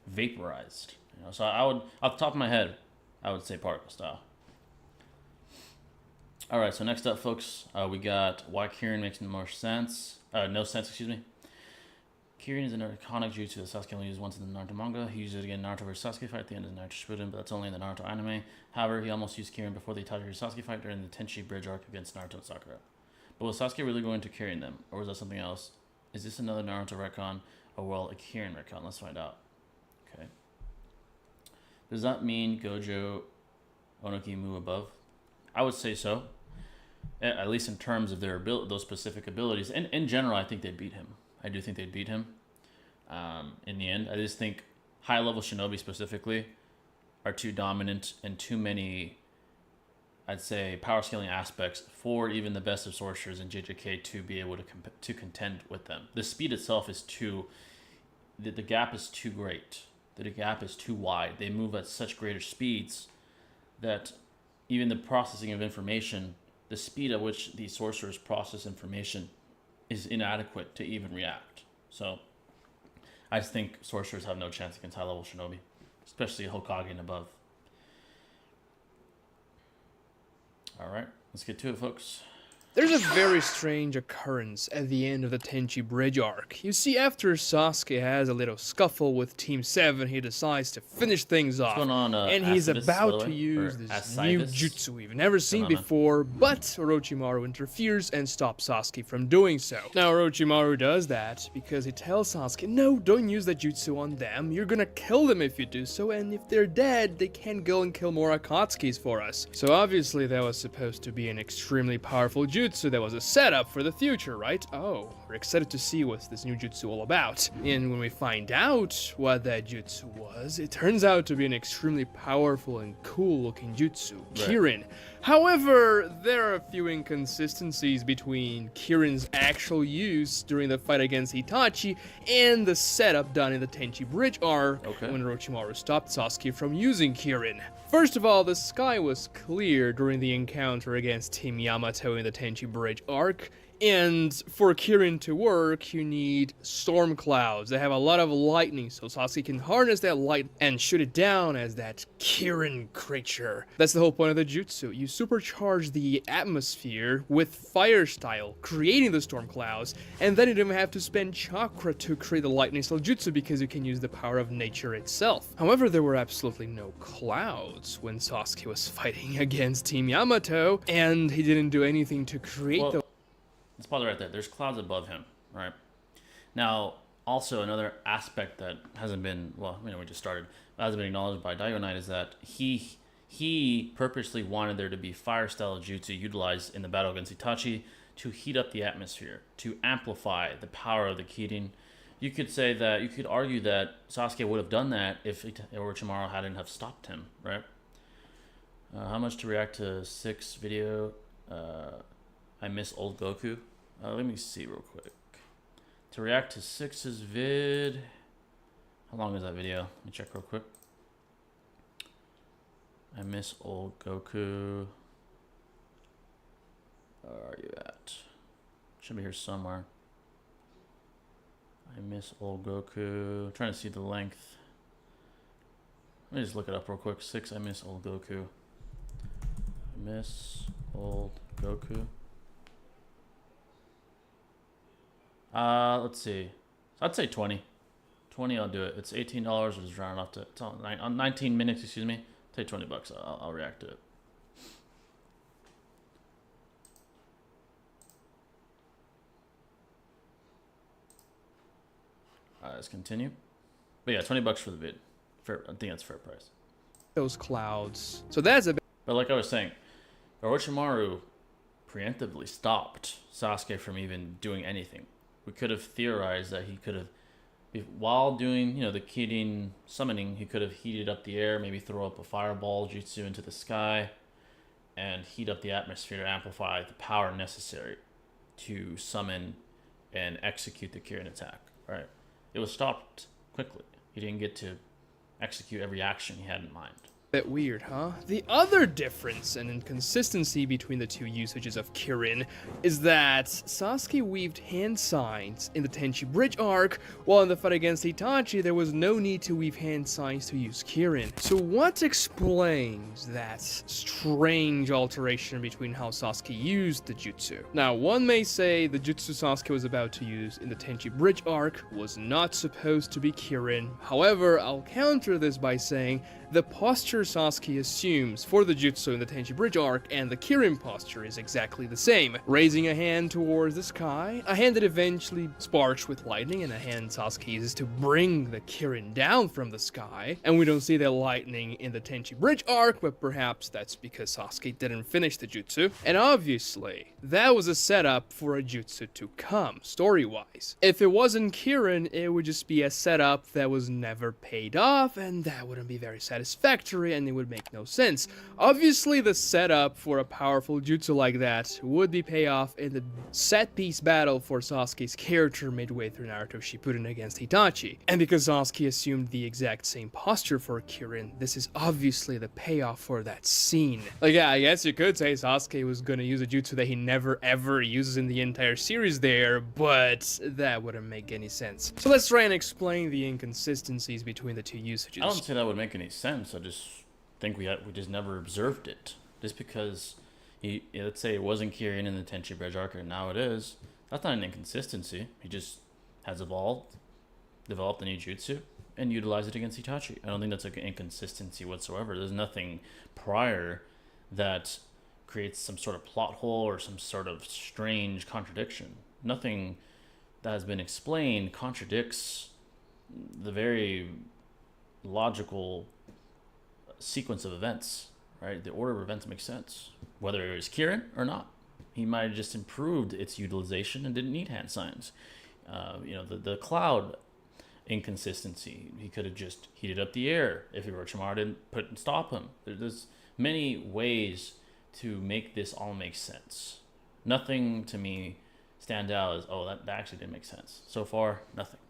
vaporized. You know, so I would, off the top of my head, I would say particle style. All right, so next up, folks, we got why Kirin makes no sense. Kirin is an iconic jutsu that Sasuke only used once in the Naruto manga. He used it again in Naruto vs. Sasuke fight at the end of the Naruto Shippuden, but that's only in the Naruto anime. However, he almost used Kirin before the Itachi vs. Sasuke fight during the Tenchi Bridge arc against Naruto and Sakura. But was Sasuke really going to Kirin them, or was that something else? Is this another Naruto retcon, or well, a Kirin retcon? Let's find out. Okay. Does that mean Gojo Onoki Mu above? I would say so. At least in terms of their those specific abilities. And in general, I think they'd beat him. I do think they'd beat him in the end. I just think high-level shinobi specifically are too dominant and too many, I'd say, power scaling aspects for even the best of sorcerers in JJK to be able to contend with them. The speed itself is too, the gap is too great. The gap is too wide. They move at such greater speeds that even the processing of information, the speed at which these sorcerers process information is inadequate to even react. So I just think sorcerers have no chance against high-level shinobi, especially Hokage and above. All right, let's get to it, folks. There's a very strange occurrence at the end of the Tenchi Bridge arc. You see, after Sasuke has a little scuffle with Team 7, he decides to finish things off. going on, And he's Acidus, by about the to way? use Or this new Acidus? jutsu we've never seen on, man? before, but Orochimaru interferes and stops Sasuke from doing so. Now, Orochimaru does that because he tells Sasuke, no, don't use that jutsu on them, you're gonna kill them if you do so, and if they're dead, they can't go and kill more Akatsukis for us. So obviously that was supposed to be an extremely powerful jutsu that was a setup for the future, right? Oh, we're excited to see what this new jutsu all about. And when we find out what that jutsu was, it turns out to be an extremely powerful and cool looking jutsu, Kirin. However, there are a few inconsistencies between Kirin's actual use during the fight against Itachi and the setup done in the Tenchi Bridge arc when Orochimaru stopped Sasuke from using Kirin. First of all, the sky was clear during the encounter against Team Yamato in the Tenchi Bridge arc, and for Kirin to work, you need storm clouds that have a lot of lightning, so Sasuke can harness that light and shoot it down as that Kirin creature. That's the whole point of the jutsu. You supercharge the atmosphere with fire style, creating the storm clouds, and then you don't even have to spend chakra to create the lightning style jutsu because you can use the power of nature itself. However, there were absolutely no clouds when Sasuke was fighting against Team Yamato, and he didn't do anything to create those. Let's pause right there. There's clouds above him, right? Now, also another aspect that hasn't been, well, we just started, but hasn't been acknowledged by Dygoknight is that he purposely wanted there to be fire style jutsu utilized in the battle against Itachi to heat up the atmosphere, to amplify the power of the Kirin. You could say that, you could argue that Sasuke would have done that if Orochimaru hadn't have stopped him, right? How much to react to 6 video? I miss old Goku. Let me see real quick. To react to 6's vid. How long is that video? Let me check real quick. I miss old Goku. Where are you at? Should be here somewhere. I miss old Goku. I'm trying to see the length. Let me just look it up real quick. 6 I miss old Goku. I miss old Goku. Let's see. I'd say 20. 20, I'll do it. It's $18. We'll just round off to it's on 19 minutes. Excuse me. Take $20. I'll react to it. Let's continue. But yeah, $20 for the vid. Fair. I think that's a fair price. Those clouds. So that's a bit. But like I was saying, Orochimaru preemptively stopped Sasuke from even doing anything. We could have theorized that he could have, while doing, the Kirin summoning, he could have heated up the air, maybe throw up a fireball jutsu into the sky, and heat up the atmosphere to amplify the power necessary to summon and execute the Kirin attack, right? It was stopped quickly. He didn't get to execute every action he had in mind. Bit weird, huh? The other difference and inconsistency between the two usages of Kirin is that Sasuke weaved hand signs in the Tenchi Bridge arc, while in the fight against Itachi there was no need to weave hand signs to use Kirin. So what explains that strange alteration between how Sasuke used the jutsu? Now, one may say the jutsu Sasuke was about to use in the Tenchi Bridge arc was not supposed to be Kirin. However, I'll counter this by saying the posture Sasuke assumes for the jutsu in the Tenchi Bridge arc and the Kirin posture is exactly the same. Raising a hand towards the sky, a hand that eventually sparks with lightning, and a hand Sasuke uses to bring the Kirin down from the sky. And we don't see that lightning in the Tenchi Bridge arc, but perhaps that's because Sasuke didn't finish the jutsu. And obviously, that was a setup for a jutsu to come, story-wise. If it wasn't Kirin, it would just be a setup that was never paid off, and that wouldn't be very satisfactory, and it would make no sense. Obviously, the setup for a powerful jutsu like that would be payoff in the set-piece battle for Sasuke's character midway through Naruto Shippuden against Itachi. And because Sasuke assumed the exact same posture for Kirin, this is obviously the payoff for that scene. Like, yeah, I guess you could say Sasuke was gonna use a jutsu that he never ever uses in the entire series there, but that wouldn't make any sense. So let's try and explain the inconsistencies between the two usages. I don't say that would make any sense. I just think we just never observed it. Just because, Let's say it wasn't Kirin in the Tenchi Bridge arc, and now it is. That's not an inconsistency. He just has developed a new jutsu, and utilized it against Itachi. I don't think that's an inconsistency whatsoever. There's nothing prior that creates some sort of plot hole or some sort of strange contradiction. Nothing that has been explained contradicts the very logical sequence of events, right? The order of events makes sense, whether it was Kirin or not. He might have just improved its utilization and didn't need hand signs. The cloud inconsistency, he could have just heated up the air if Orochimaru didn't stop him. There's many ways to make this all make sense. Nothing to me stand out as, oh, that actually didn't make sense. So far, nothing.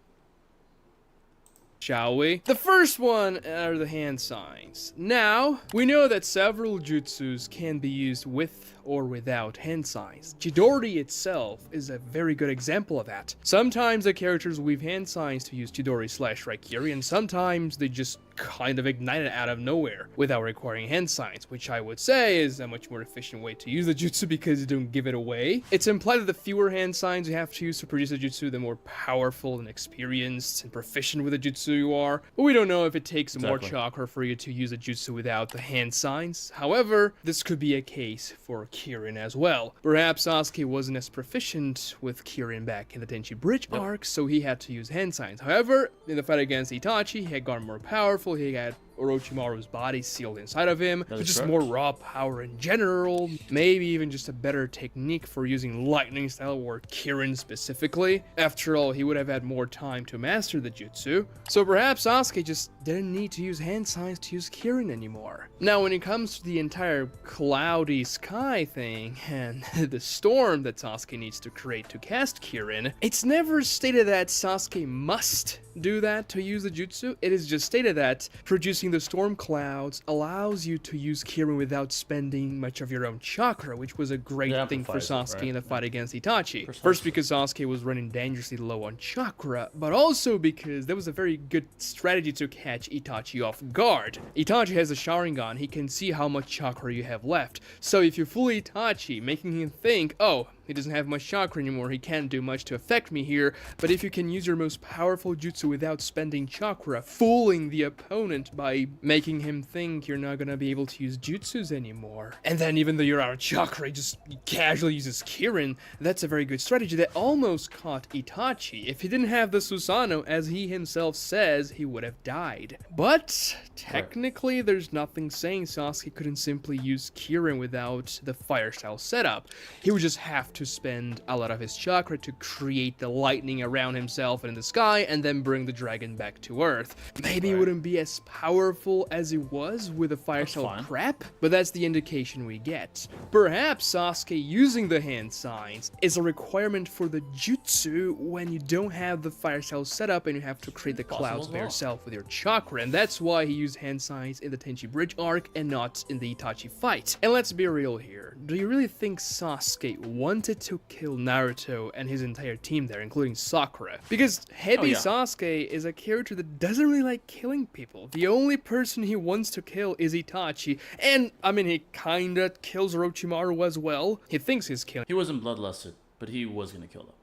Shall we? The first one are the hand signs. Now, we know that several jutsus can be used with or without hand signs. Chidori itself is a very good example of that. Sometimes the characters weave hand signs to use Chidori/Raikiri, and sometimes they just kind of ignite it out of nowhere without requiring hand signs, which I would say is a much more efficient way to use the jutsu because you don't give it away. It's implied that the fewer hand signs you have to use to produce a jutsu, the more powerful and experienced and proficient with a jutsu you are. But we don't know if it takes more chakra for you to use a jutsu without the hand signs. However, this could be a case for Kirin as well. Perhaps Sasuke wasn't as proficient with Kirin back in the Tenchi Bridge arc, so he had to use hand signs. However, in the fight against Itachi, he had gotten more powerful, he had Orochimaru's body sealed inside of him, so just more raw power in general, maybe even just a better technique for using lightning style or Kirin specifically. After all, he would have had more time to master the jutsu, so perhaps Sasuke just didn't need to use hand signs to use Kirin anymore. Now, when it comes to the entire cloudy sky thing and the storm that Sasuke needs to create to cast Kirin, it's never stated that Sasuke must do that to use the jutsu. It is just stated that producing the storm clouds allows you to use Kirin without spending much of your own chakra, which was a great thing for Sasuke in the fight against Itachi. Precisely. First, because Sasuke was running dangerously low on chakra, but also because there was a very good strategy to catch Itachi off guard. Itachi has a Sharingan, he can see how much chakra you have left, so if you fool Itachi, making him think, oh, he doesn't have much chakra anymore, he can't do much to affect me here, but if you can use your most powerful jutsu without spending chakra, fooling the opponent by making him think you're not gonna be able to use jutsus anymore, and then even though you're out of chakra, he just casually uses Kirin, that's a very good strategy that almost caught Itachi. If he didn't have the Susanoo, as he himself says, he would have died. But technically, there's nothing saying Sasuke couldn't simply use Kirin without the fire style setup. He would just have to spend a lot of his chakra to create the lightning around himself and in the sky and then bring the dragon back to earth. Maybe it wouldn't be as powerful as it was with the fire style prep, but that's the indication we get. Perhaps Sasuke using the hand signs is a requirement for the jutsu when you don't have the fire style setup and you have to create the clouds by yourself with your chakra, and that's why he used hand signs in the Tenchi Bridge arc and not in the Itachi fight. And let's be real here, do you really think Sasuke wanted to kill Naruto and his entire team there, including Sakura? Because Heavy Sasuke is a character that doesn't really like killing people. The only person he wants to kill is Itachi, and I mean, he kinda kills Orochimaru as well. He thinks he's killing. He wasn't bloodlusted, but he was going to kill them.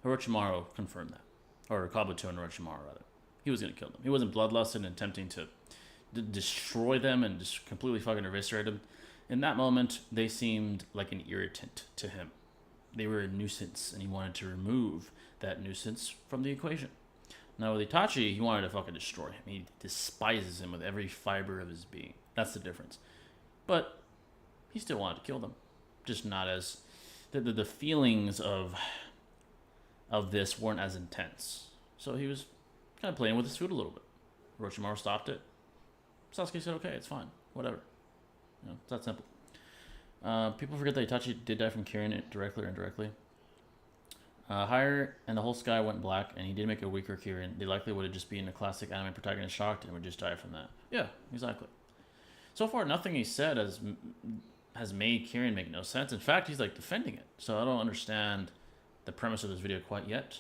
Orochimaru confirmed that. Or Kabuto and Orochimaru, rather. He was going to kill them. He wasn't bloodlusted and attempting to destroy them and just completely fucking eviscerate them. In that moment, they seemed like an irritant to him. They were a nuisance, and he wanted to remove that nuisance from the equation. Now with Itachi, he wanted to fucking destroy him. He despises him with every fiber of his being. That's the difference. But he still wanted to kill them. Just not as... The feelings of this weren't as intense. So he was kind of playing with his food a little bit. Orochimaru stopped it. Sasuke said, okay, it's fine. Whatever. You know, it's that simple. People forget that Itachi did die from Kirin directly or indirectly. Higher and the whole sky went black, and he did make a weaker Kirin. They likely would have just been a classic anime protagonist shocked and would just die from that. Yeah, exactly. So far, nothing he said has made Kirin make no sense. In fact, he's like defending it. So I don't understand the premise of this video quite yet.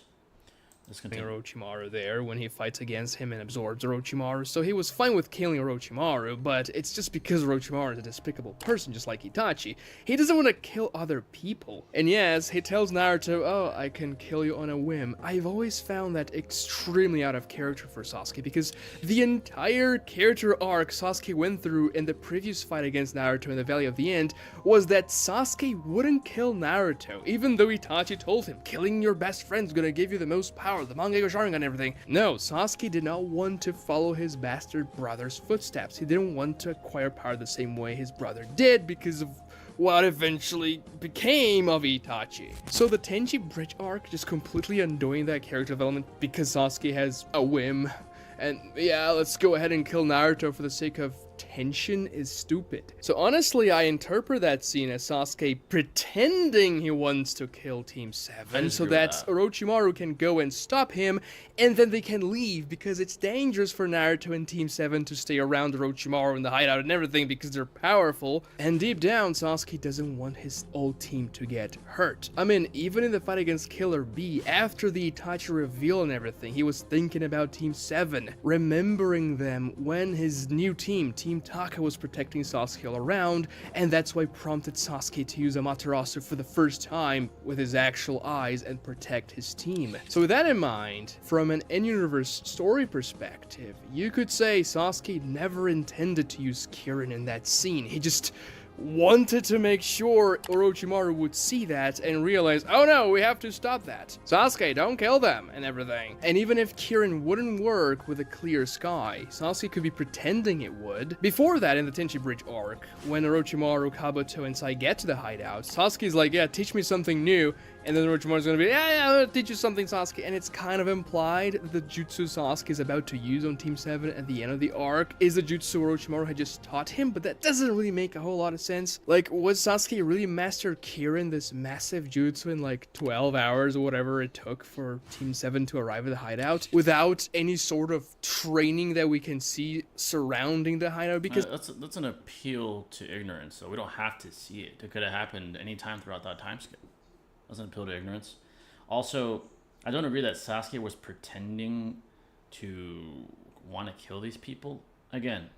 Let's continue. Orochimaru there when he fights against him and absorbs Orochimaru, so he was fine with killing Orochimaru, but it's just because Orochimaru is a despicable person just like Itachi. He doesn't want to kill other people. And yes, he tells Naruto, oh, I can kill you on a whim. I've always found that extremely out of character for Sasuke, because the entire character arc Sasuke went through in the previous fight against Naruto in the Valley of the End was that Sasuke wouldn't kill Naruto, even though Itachi told him, killing your best friend's gonna give you the most power, the Mangekyo Sharingan and everything. No, Sasuke did not want to follow his bastard brother's footsteps. He didn't want to acquire power the same way his brother did because of what eventually became of Itachi. So the Tenchi Bridge arc just completely undoing that character development because Sasuke has a whim. And yeah, let's go ahead and kill Naruto for the sake of tension is stupid. So honestly, I interpret that scene as Sasuke pretending he wants to kill Team 7 so that Orochimaru can go and stop him, and then they can leave because it's dangerous for Naruto and Team 7 to stay around Orochimaru in the hideout and everything because they're powerful. And deep down, Sasuke doesn't want his old team to get hurt. I mean, even in the fight against Killer Bee, after the Itachi reveal and everything, he was thinking about Team 7, remembering them when his new team, Team Taka, was protecting Sasuke all around, and that's why prompted Sasuke to use Amaterasu for the first time with his actual eyes and protect his team. So with that in mind, from an in-universe story perspective, you could say Sasuke never intended to use Kirin in that scene. He just wanted to make sure Orochimaru would see that and realize, oh no, we have to stop that. Sasuke, don't kill them and everything. And even if Kirin wouldn't work with a clear sky, Sasuke could be pretending it would. Before that, in the Tenchi Bridge arc, when Orochimaru, Kabuto, and Sai get to the hideout, Sasuke's like, yeah, teach me something new. And then Orochimaru's gonna be, yeah, I'm gonna teach you something, Sasuke. And it's kind of implied that the jutsu Sasuke is about to use on Team 7 at the end of the arc is the jutsu Orochimaru had just taught him, but that doesn't really make a whole lot of sense. Like, would Sasuke really master Kirin, this massive jutsu, in like 12 hours or whatever it took for Team 7 to arrive at the hideout without any sort of training that we can see surrounding the hideout? Because that's an appeal to ignorance, so we don't have to see it. It could have happened anytime throughout that time skip. That's an appeal to ignorance. Also, I don't agree that Sasuke was pretending to want to kill these people. Again,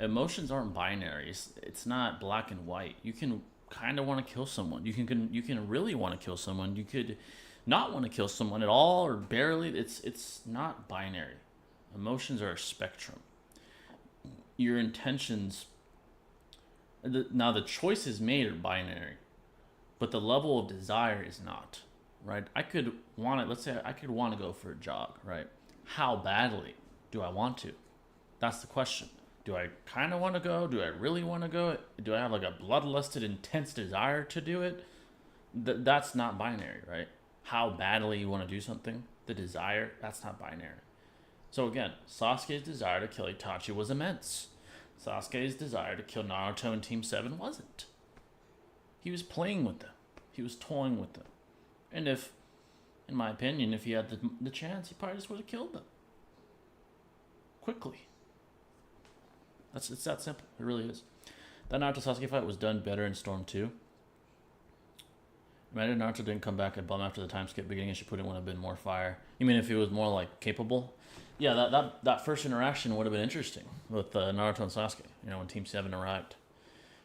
emotions aren't binary. It's not black and white. You can kind of want to kill someone. You can really want to kill someone. You could not want to kill someone at all or barely. It's not binary. Emotions are a spectrum. Your intentions. Now the choices made are binary. But the level of desire is not, right? I could want to, let's say I could want to go for a jog, right? How badly do I want to? That's the question. Do I kind of want to go? Do I really want to go? Do I have like a bloodlusted, intense desire to do it? That's not binary, right? How badly you want to do something, the desire, that's not binary. So again, Sasuke's desire to kill Itachi was immense. Sasuke's desire to kill Naruto and Team 7 wasn't. He was playing with them. He was toying with them. And if, in my opinion, if he had the chance, he probably just would have killed them. Quickly. It's that simple. It really is. That Naruto Sasuke fight was done better in Storm 2. Imagine Naruto didn't come back and bum after the time skip beginning and Shippuden would have been more fire. You mean if he was more like capable? Yeah, that first interaction would have been interesting with Naruto and Sasuke. You know, when Team 7 arrived.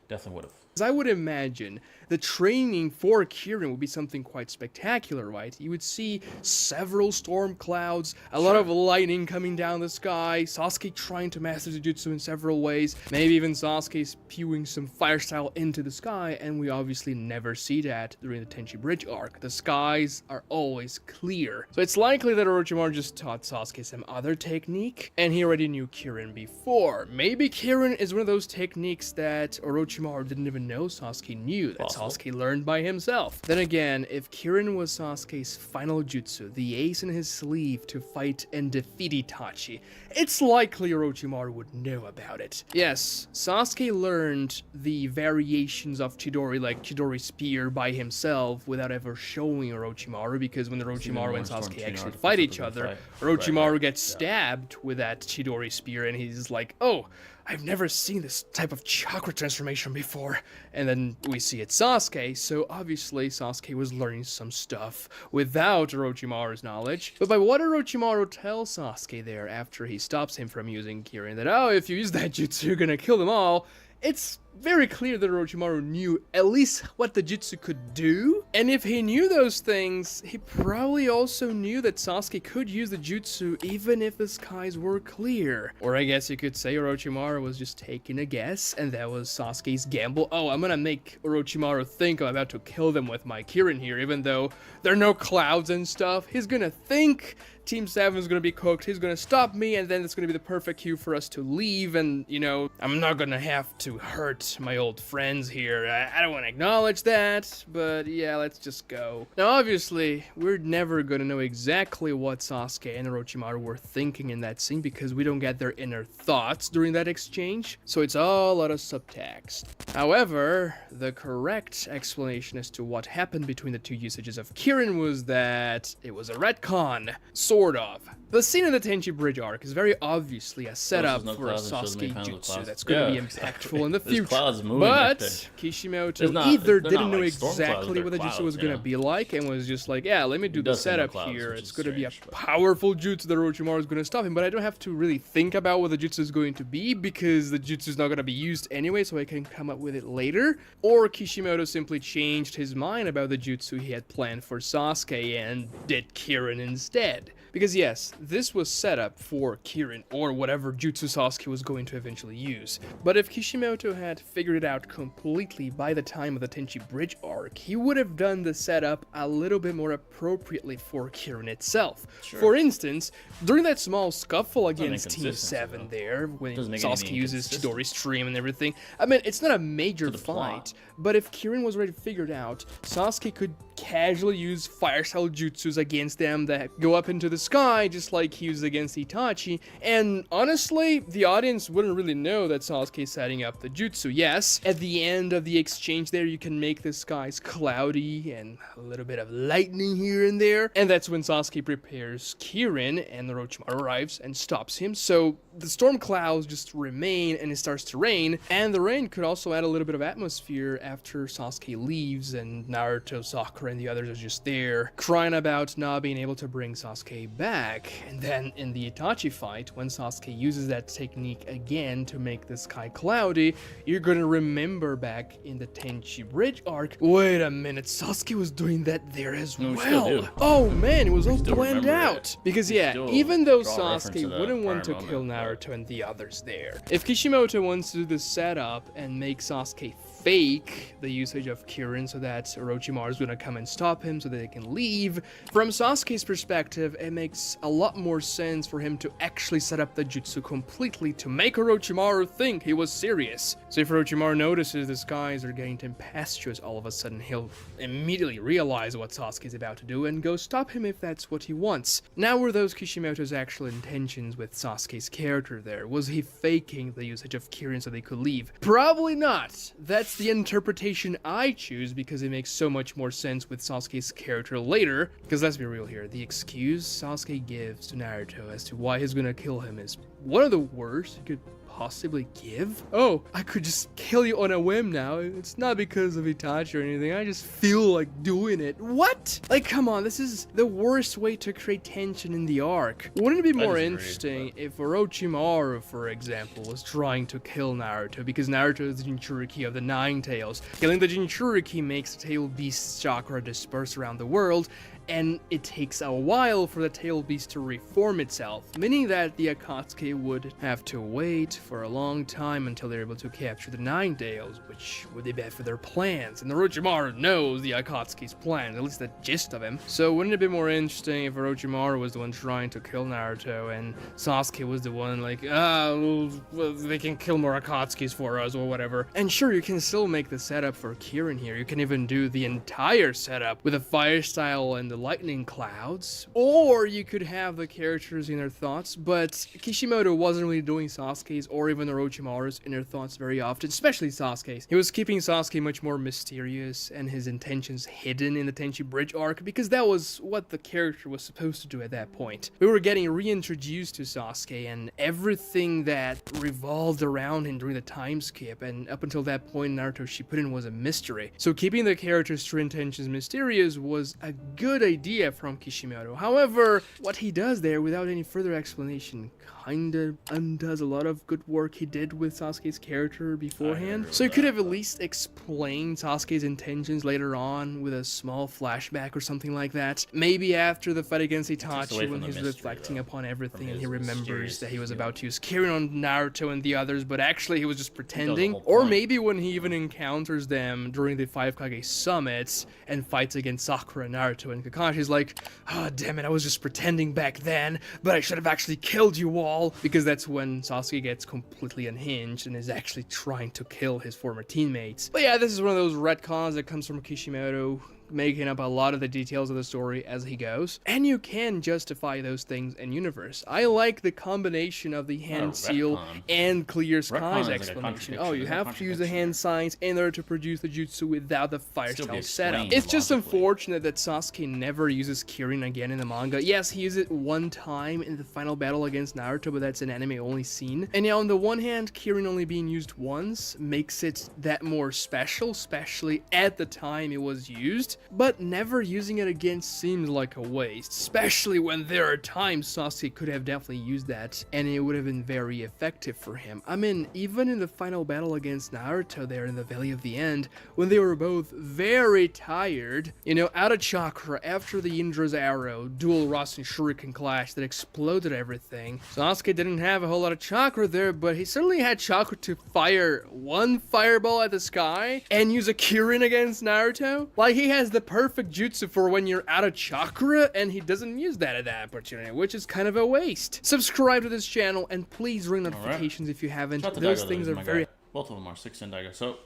Definitely would have. I would imagine the training for Kirin would be something quite spectacular, right? You would see several storm clouds, a lot of lightning coming down the sky, Sasuke trying to master the jutsu in several ways, maybe even Sasuke spewing some fire style into the sky, and we obviously never see that during the Tenchi Bridge arc. The skies are always clear. So it's likely that Orochimaru just taught Sasuke some other technique, and he already knew Kirin before. Maybe Kirin is one of those techniques that Orochimaru didn't even know Sasuke knew, that Sasuke learned by himself. Then again, if Kirin was Sasuke's final jutsu, the ace in his sleeve to fight and defeat Itachi, it's likely Orochimaru would know about it. Yes, Sasuke learned the variations of Chidori, like Chidori Spear, by himself without ever showing Orochimaru, because when Orochimaru and Sasuke actually fight each other, Orochimaru gets stabbed with that Chidori Spear, and he's like, oh, I've never seen this type of chakra transformation before. And then we see it's Sasuke, so obviously Sasuke was learning some stuff without Orochimaru's knowledge. But by what Orochimaru tells Sasuke there after he stops him from using Kirin, that, oh, if you use that jutsu, you're gonna kill them all, it's very clear that Orochimaru knew at least what the jutsu could do. And if he knew those things, he probably also knew that Sasuke could use the jutsu even if the skies were clear. Or I guess you could say Orochimaru was just taking a guess, and that was Sasuke's gamble. Oh, I'm gonna make Orochimaru think I'm about to kill them with my Kirin here, even though there are no clouds and stuff. He's gonna think Team 7 is gonna be cooked, he's gonna stop me, and then it's gonna be the perfect cue for us to leave, and, you know, I'm not gonna have to hurt my old friends here. I don't want to acknowledge that, but yeah, let's just go. Now, obviously, we're never gonna know exactly what Sasuke and Orochimaru were thinking in that scene because we don't get their inner thoughts during that exchange, so it's all out of subtext. However, the correct explanation as to what happened between the two usages of Kirin was that it was a retcon. Sort of. The scene in the Tenchi Bridge arc is very obviously a setup for a Sasuke jutsu that's going to be impactful in the future. But Kishimoto either didn't know exactly what the jutsu was going to be like and was just like, yeah, let me do the setup here. It's going to be a powerful jutsu that Orochimaru is going to stop him, but I don't have to really think about what the jutsu is going to be because the jutsu is not going to be used anyway, so I can come up with it later. Or Kishimoto simply changed his mind about the jutsu he had planned for Sasuke and did Kirin instead. Because yes, this was set up for Kirin, or whatever jutsu Sasuke was going to eventually use. But if Kishimoto had figured it out completely by the time of the Tenchi Bridge arc, he would have done the setup a little bit more appropriately for Kirin itself. Sure. For instance, during that small scuffle against Team 7 there, when Sasuke uses Chidori's stream and everything, I mean, it's not a major fight, but if Kirin was already figured out, Sasuke could casually use fire-style jutsus against them that go up into the sky, just like he used against Itachi, and honestly, the audience wouldn't really know that Sasuke's setting up the jutsu. Yes, at the end of the exchange there, you can make the skies cloudy and a little bit of lightning here and there, and that's when Sasuke prepares Kirin, and Orochimaru arrives and stops him, so the storm clouds just remain, and it starts to rain, and the rain could also add a little bit of atmosphere after Sasuke leaves, and Naruto, Sakura, and the others are just there, crying about not being able to bring Sasuke back. And then in the Itachi fight, when Sasuke uses that technique again to make the sky cloudy, you're gonna remember back in the Tenchi Bridge arc, wait a minute, Sasuke was doing that there as well. Oh man, it was all planned out. Because yeah, even though Sasuke wouldn't want to kill Naruto and the others there, if Kishimoto wants to do the setup and make Sasuke fake the usage of Kirin so that Orochimaru is gonna come and stop him so that they can leave, from Sasuke's perspective, it makes a lot more sense for him to actually set up the jutsu completely to make Orochimaru think he was serious. So if Orochimaru notices the skies are getting tempestuous all of a sudden, he'll immediately realize what Sasuke is about to do and go stop him if that's what he wants. Now, were those Kishimoto's actual intentions with Sasuke's character there? Was he faking the usage of Kirin so they could leave? Probably not. That's the interpretation I choose because it makes so much more sense with Sasuke's character later. Because let's be real here, the excuse Sasuke gives to Naruto as to why he's gonna kill him is one of the worst you could possibly give. Oh, I could just kill you on a whim now. It's not because of Itachi or anything. I just feel like doing it. What? Like, come on, this is the worst way to create tension in the arc. Wouldn't it be more interesting if Orochimaru, for example, was trying to kill Naruto because Naruto is the Jinchuriki of the Nine Tails? Killing the Jinchuriki makes the Tail Beast chakra disperse around the world, and it takes a while for the tail beast to reform itself, meaning that the Akatsuki would have to wait for a long time until they're able to capture the Nine Tails, which would be bad for their plans, and Orochimaru knows the Akatsuki's plans, at least the gist of him. So wouldn't it be more interesting if Orochimaru was the one trying to kill Naruto, and Sasuke was the one like, well, they can kill more Akatsukis for us, or whatever. And sure, you can still make the setup for Kirin here, you can even do the entire setup with a fire style and the lightning clouds, or you could have the characters' inner thoughts, but Kishimoto wasn't really doing Sasuke's or even Orochimaru's inner thoughts very often, especially Sasuke's. He was keeping Sasuke much more mysterious and his intentions hidden in the Tenchi Bridge arc, because that was what the character was supposed to do at that point. We were getting reintroduced to Sasuke and everything that revolved around him during the time skip, and up until that point Naruto Shippuden was a mystery. So keeping the character's true intentions mysterious was a good idea from Kishimoto. However, what he does there without any further explanation kinda undoes a lot of good work he did with Sasuke's character beforehand. So he could have at least explained Sasuke's intentions later on with a small flashback or something like that. Maybe after the fight against Itachi, when he's reflecting upon everything and he remembers that he was about to use Kirin on Naruto and the others, but actually he was just pretending. Or maybe when he even encounters them during the Five Kage Summit and fights against Sakura, Naruto, and Kakashi's like, oh damn it, I was just pretending back then, but I should have actually killed you all. Because that's when Sasuke gets completely unhinged and is actually trying to kill his former teammates. But yeah, this is one of those retcons that comes from Kishimoto, making up a lot of the details of the story as he goes. And you can justify those things in universe. I like the combination of the hand seal and clear skies explanation. Oh, you have to use the hand signs in order to produce the jutsu without the fire style setup. It's just unfortunate that Sasuke never uses Kirin again in the manga. Yes, he used it one time in the final battle against Naruto, but that's an anime only scene. And now on the one hand, Kirin only being used once makes it that more special, especially at the time it was used. But never using it again seems like a waste, especially when there are times Sasuke could have definitely used that and it would have been very effective for him. I mean, even in the final battle against Naruto there in the Valley of the End, when they were both very tired, you know, out of chakra after the Indra's arrow, dual Rasen Shuriken clash that exploded everything. Sasuke didn't have a whole lot of chakra there, but he certainly had chakra to fire one fireball at the sky and use a Kirin against Naruto. Like, he has the perfect jutsu for when you're out of chakra, and he doesn't use that at that opportunity, which is kind of a waste. Subscribe to this channel, and please ring notifications if you haven't. Those things are very... Both of them are 6 in Daigo. So,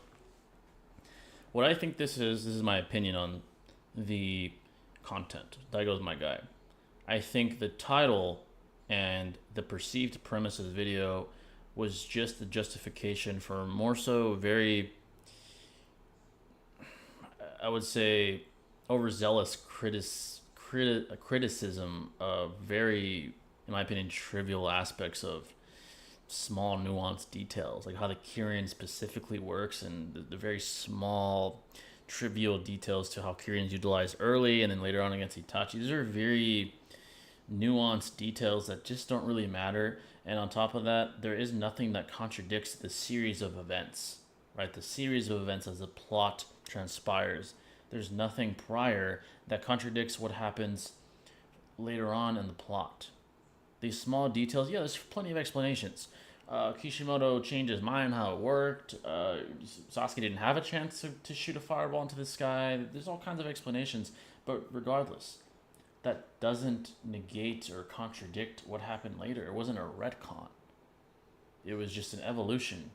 what I think this is my opinion on the content. Daigo's my guy. I think the title and the perceived premise of the video was just the justification for more so very... I would say overzealous criticism of very, in my opinion, trivial aspects of small nuanced details, like how the Kirin specifically works and the very small trivial details to how Kirin is utilized early and then later on against Itachi. These are very nuanced details that just don't really matter. And on top of that, there is nothing that contradicts the series of events, right? The series of events as the plot transpires. There's nothing prior that contradicts what happens later on in the plot. These small details, yeah, there's plenty of explanations. Kishimoto changed his mind how it worked. Sasuke didn't have a chance to shoot a fireball into the sky. There's all kinds of explanations. But regardless, that doesn't negate or contradict what happened later. It wasn't a retcon. It was just an evolution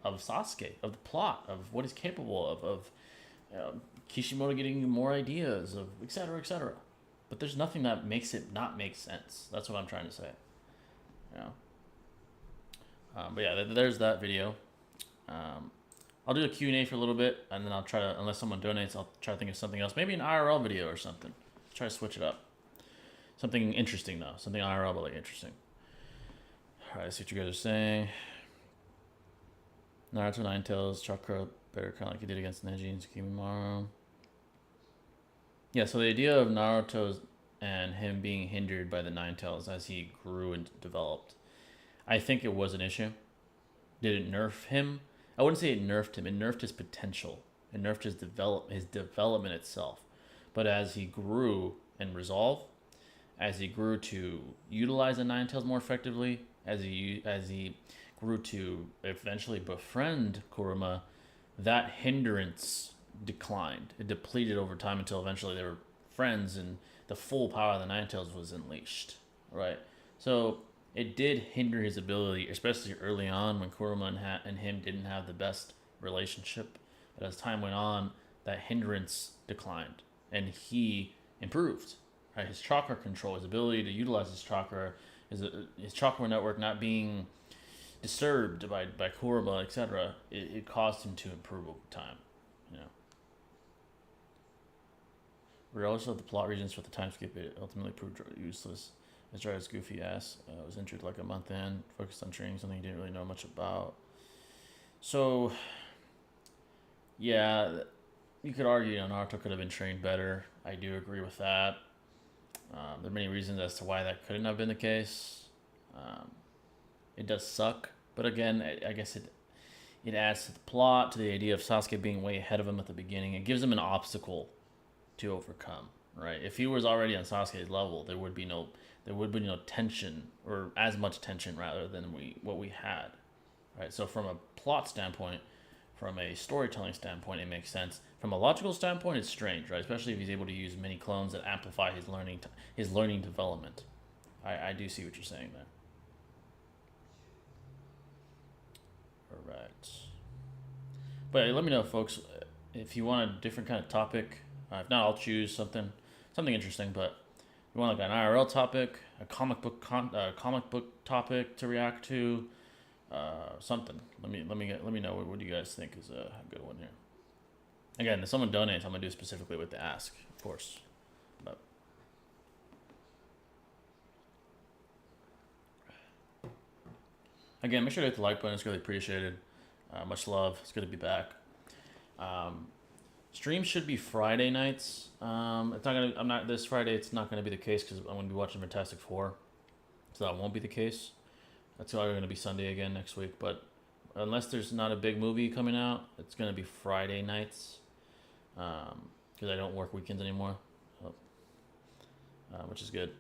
of Sasuke, of the plot, of what he's capable of Kishimoto getting more ideas, of etc., etc. But there's nothing that makes it not make sense. That's what I'm trying to say. Yeah. But yeah, there's that video. I'll do a Q&A for a little bit, and then I'll try to, unless someone donates, I'll try to think of something else. Maybe an IRL video or something. Try to switch it up. Something interesting, though. Something IRL, but like interesting. Alright, let's see what you guys are saying. Naruto Ninetales, Chakra, better kind of like he did against Neji and Tsukimimaru. Yeah, so the idea of Naruto and him being hindered by the Ninetales as he grew and developed, I think it was an issue. Did it nerf him? I wouldn't say it nerfed him. It nerfed his potential. It nerfed his development itself. But as he grew in resolve, as he grew to utilize the Ninetales more effectively, as he grew to eventually befriend Kurama, that hindrance declined. It depleted over time until eventually they were friends and the full power of the Ninetales was unleashed, right? So it did hinder his ability, especially early on when Kurama and him didn't have the best relationship. But as time went on, that hindrance declined and he improved. Right, his chakra control, his ability to utilize his chakra, his chakra network not being disturbed by Kurama, etc. It caused him to improve over time. You know. Regardless of the plot reasons for the time skip, it ultimately proved useless. As Jiraiya's goofy ass was injured like a month in, focused on training something he didn't really know much about. So, yeah, you could argue, Naruto could have been trained better. I do agree with that. There are many reasons as to why that couldn't have been the case. It does suck, but again, I guess it adds to the plot, to the idea of Sasuke being way ahead of him at the beginning. It gives him an obstacle to overcome, right? If he was already on Sasuke's level, there would be no tension, or as much tension rather than what we had, right? So from a plot standpoint, from a storytelling standpoint, it makes sense. From a logical standpoint, it's strange, right? Especially if he's able to use many clones that amplify his learning development. I do see what you're saying there. All right. But let me know, folks, if you want a different kind of topic. If not, I'll choose something interesting. But if you want like an IRL topic, a comic book topic to react to, something. Let me know what you guys think is a good one here. Again, if someone donates, I'm gonna do specifically what they ask, of course. But again, make sure to hit the like button. It's really appreciated. Much love. It's good to be back. Streams should be Friday nights. This Friday. It's not gonna be the case because I'm gonna be watching Fantastic Four, so that won't be the case. That's probably gonna be Sunday again next week. But unless there's not a big movie coming out, it's gonna be Friday nights. Because I don't work weekends anymore, which is good.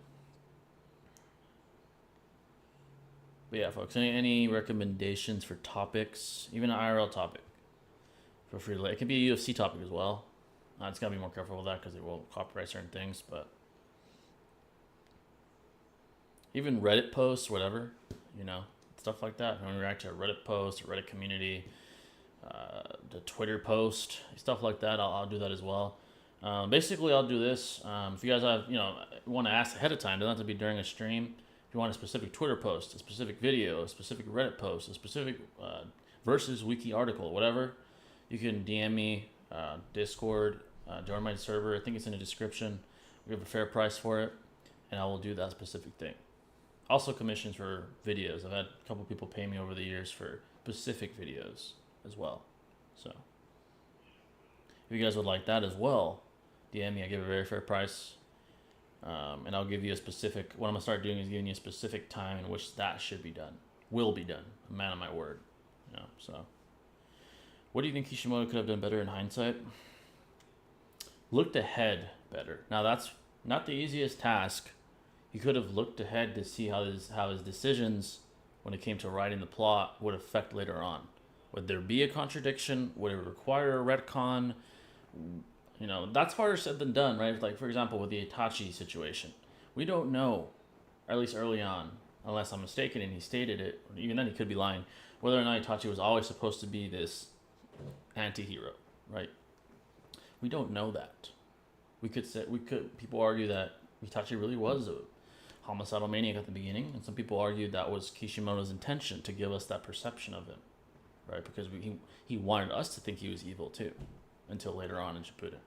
But yeah, folks, any recommendations for topics, even an IRL topic, feel free to it can be a UFC topic as well. It's gotta be more careful with that because it will copyright certain things, but even Reddit posts, whatever, stuff like that. When we react to a Reddit post, a Reddit community, the Twitter post, stuff like that, I'll do that as well. Basically, I'll do this. If you guys have, want to ask ahead of time, it doesn't have to be during a stream. If you want a specific Twitter post, a specific video, a specific Reddit post, a specific versus wiki article, whatever, you can DM me, Discord, join my server. I think it's in the description. We have a fair price for it, and I will do that specific thing. Also, commissions for videos. I've had a couple people pay me over the years for specific videos as well. So if you guys would like that as well, DM me. I give a very fair price, and I'll give you a specific. What I'm gonna start doing is giving you a specific time in which that should be done, will be done. I'm a man of my word. So what do you think Kishimoto could have done better in hindsight? Looked ahead better. Now that's not the easiest task. He could have looked ahead to see how his decisions, when it came to writing the plot, would affect later on. Would there be a contradiction? Would it require a retcon? That's harder said than done, right? Like, for example, with the Itachi situation. We don't know, or at least early on, unless I'm mistaken and he stated it, or even then he could be lying, whether or not Itachi was always supposed to be this anti-hero, right? We don't know that. People argue that Itachi really was a homicidal maniac at the beginning, and some people argued that was Kishimoto's intention to give us that perception of him, right? Because he wanted us to think he was evil too, until later on in Shippuden.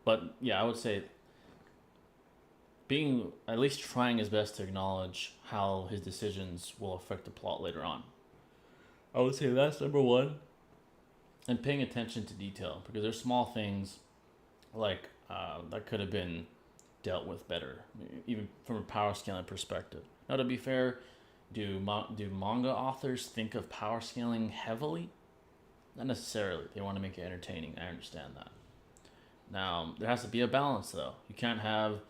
But yeah, I would say being at least trying his best to acknowledge how his decisions will affect the plot later on. I would say that's number one. And paying attention to detail, because there's small things like that could have been dealt with better, even from a power scaling perspective. Now, to be fair, do manga authors think of power scaling heavily? Not necessarily. They want to make it entertaining. I understand that. Now, there has to be a balance, though. You can't have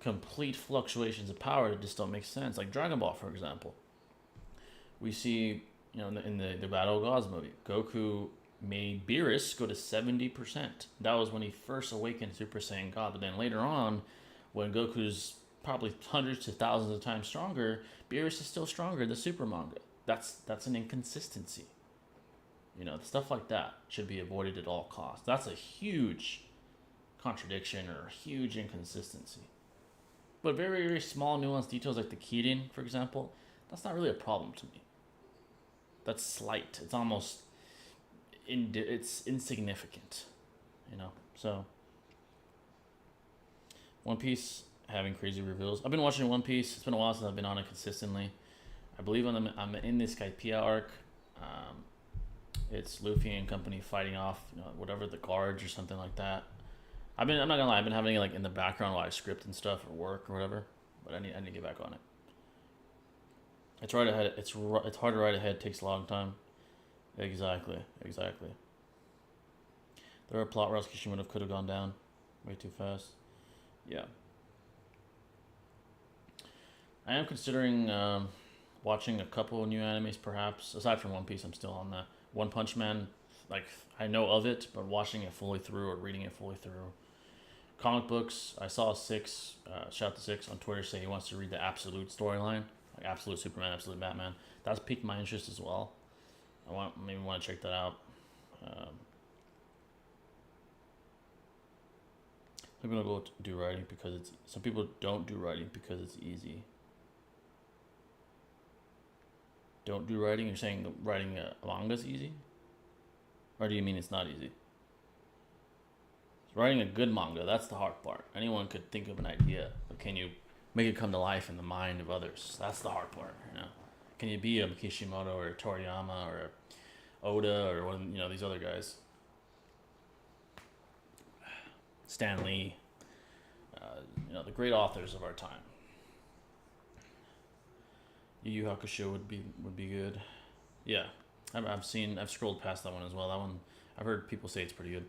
complete fluctuations of power that just don't make sense. Like Dragon Ball, for example. We see, in the Battle of Gods movie, Goku made Beerus go to 70%. That was when he first awakened Super Saiyan God. But then later on, when Goku's probably hundreds to thousands of times stronger, Beerus is still stronger in the Super manga. That's an inconsistency. Stuff like that should be avoided at all costs. That's a huge contradiction or huge inconsistency. But very, very small nuanced details like the keying, for example, that's not really a problem to me. That's slight. It's almost it's insignificant, you know. So One Piece having crazy reveals. I've been watching One Piece. It's been a while since I've been on it consistently. I believe I'm in this Skypiea arc. It's Luffy and company fighting off, whatever the guards or something like that. I'm not gonna lie, I've been having it like in the background while I script and stuff or work or whatever. But I need to get back on it. It's right ahead. It's hard to write ahead. It takes a long time. Exactly. There are plot routes Kishimoto could have gone down way too fast. Yeah. I am considering watching a couple new animes, perhaps. Aside from One Piece, I'm still on the One Punch Man. Like, I know of it, but watching it fully through or reading it fully through. Comic books, I saw shout out to Six on Twitter, say he wants to read the Absolute storyline, like Absolute Superman, Absolute Batman. That's piqued my interest as well. Maybe want to check that out. Some people go do writing because some people don't do writing because it's easy. Don't do writing? You're saying writing a manga is easy? Or do you mean it's not easy? Writing a good manga, that's the hard part. Anyone could think of an idea, but can you make it come to life in the mind of others? That's the hard part, Can you be a Kishimoto or a Toriyama or a Oda or one, these other guys? Stan Lee, the great authors of our time. Yu Yu Hakusho would be good. Yeah, I've scrolled past that one as well. That one, I've heard people say it's pretty good.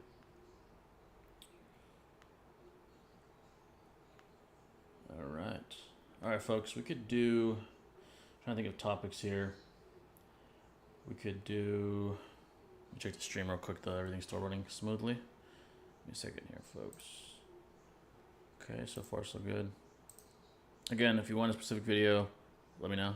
All right, folks. We could do. I'm trying to think of topics here. We could do. Let me check the stream real quick. Though everything's still running smoothly. Give me a second here, folks. Okay, so far so good. Again, if you want a specific video, let me know.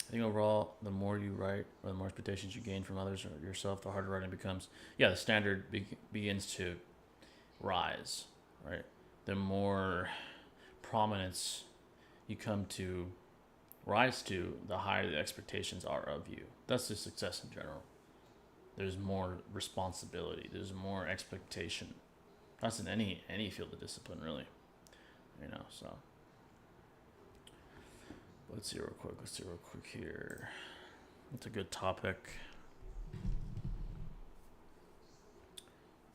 I think overall, the more you write, or the more expectations you gain from others or yourself, the harder writing becomes. Yeah, the standard begins to rise, right? The more prominence you come to rise to, the higher the expectations are of you. That's just success in general. There's more responsibility. There's more expectation. That's in any field of discipline, really. So. Let's see real quick here. That's a good topic.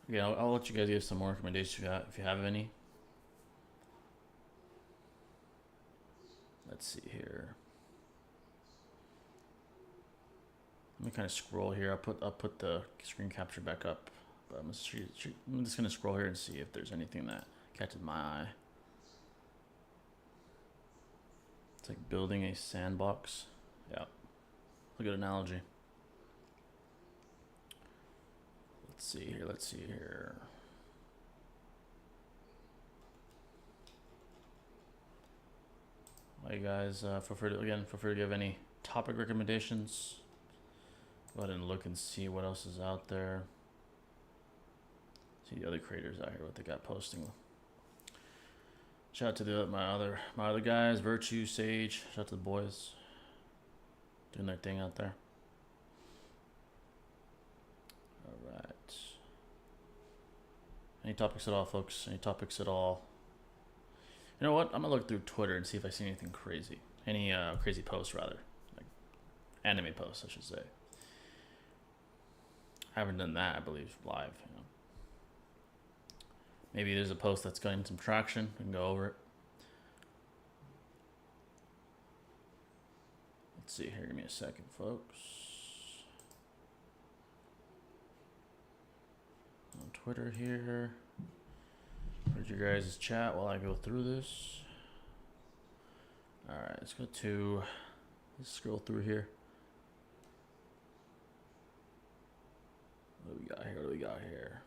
Yeah, I'll let you guys give some more recommendations if you have any. Let's see here. Let me kind of scroll here. I'll put the screen capture back up. But I'm just gonna scroll here and see if there's anything that catches my eye. It's like building a sandbox. Yeah, a good analogy. Let's see here. Hey guys, feel free to give any topic recommendations. Go ahead and look and see what else is out there. See the other creators out here, what they got posting. Shout out to my other guys, Virtue, Sage. Shout out to the boys doing their thing out there. All right. Any topics at all, folks? Any topics at all? You know what? I'm gonna look through Twitter and see if I see anything crazy. Any crazy posts, rather, like anime posts, I should say. I haven't done that, I believe, live. Maybe there's a post that's getting some traction. We can go over it. Let's see here. Give me a second, folks. On Twitter here. Where's your guys' chat while I go through this? All right, let's scroll through here. What do we got here?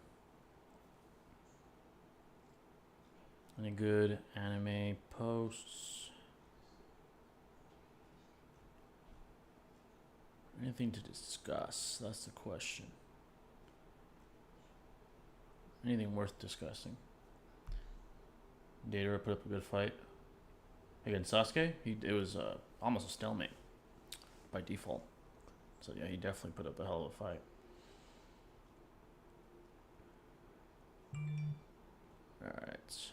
Any good anime posts? Anything to discuss? That's the question. Anything worth discussing? Data put up a good fight against Sasuke. It was almost a stalemate by default. So yeah, he definitely put up a hell of a fight. Alright.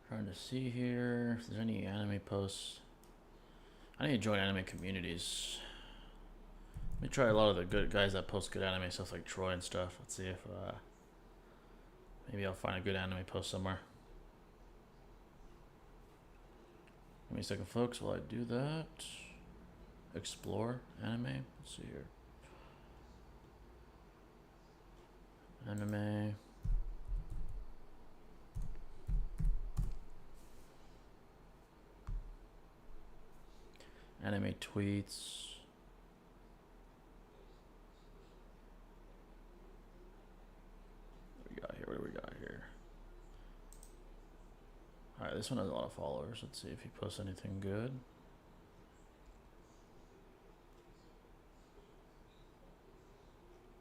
Trying to see here if there's any anime posts. I need to join anime communities. Let me try a lot of the good guys that post good anime stuff like Troy and stuff. Let's see if maybe I'll find a good anime post somewhere. Give me a second, folks, while I do that. Explore anime. Let's see here. Anime. Anime tweets. What do we got here? Alright, this one has a lot of followers. Let's see if he posts anything good.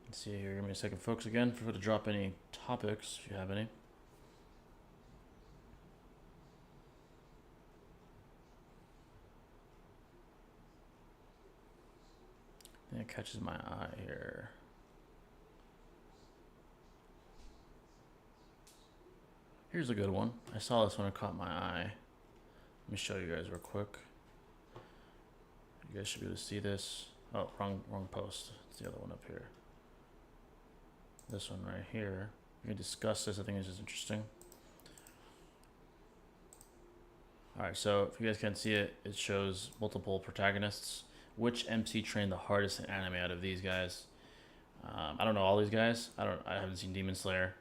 Let's see here. Give me a second, folks, again, for to drop any topics if you have any. I think it catches my eye here. Here's a good one. I saw this one, it caught my eye. Let me show you guys real quick. You guys should be able to see this. Oh, wrong post. It's the other one up here. This one right here. We can discuss this. I think this is interesting. Alright, so if you guys can't see it, it shows multiple protagonists. Which MC trained the hardest in anime out of these guys? I don't know all these guys. I haven't seen Demon Slayer.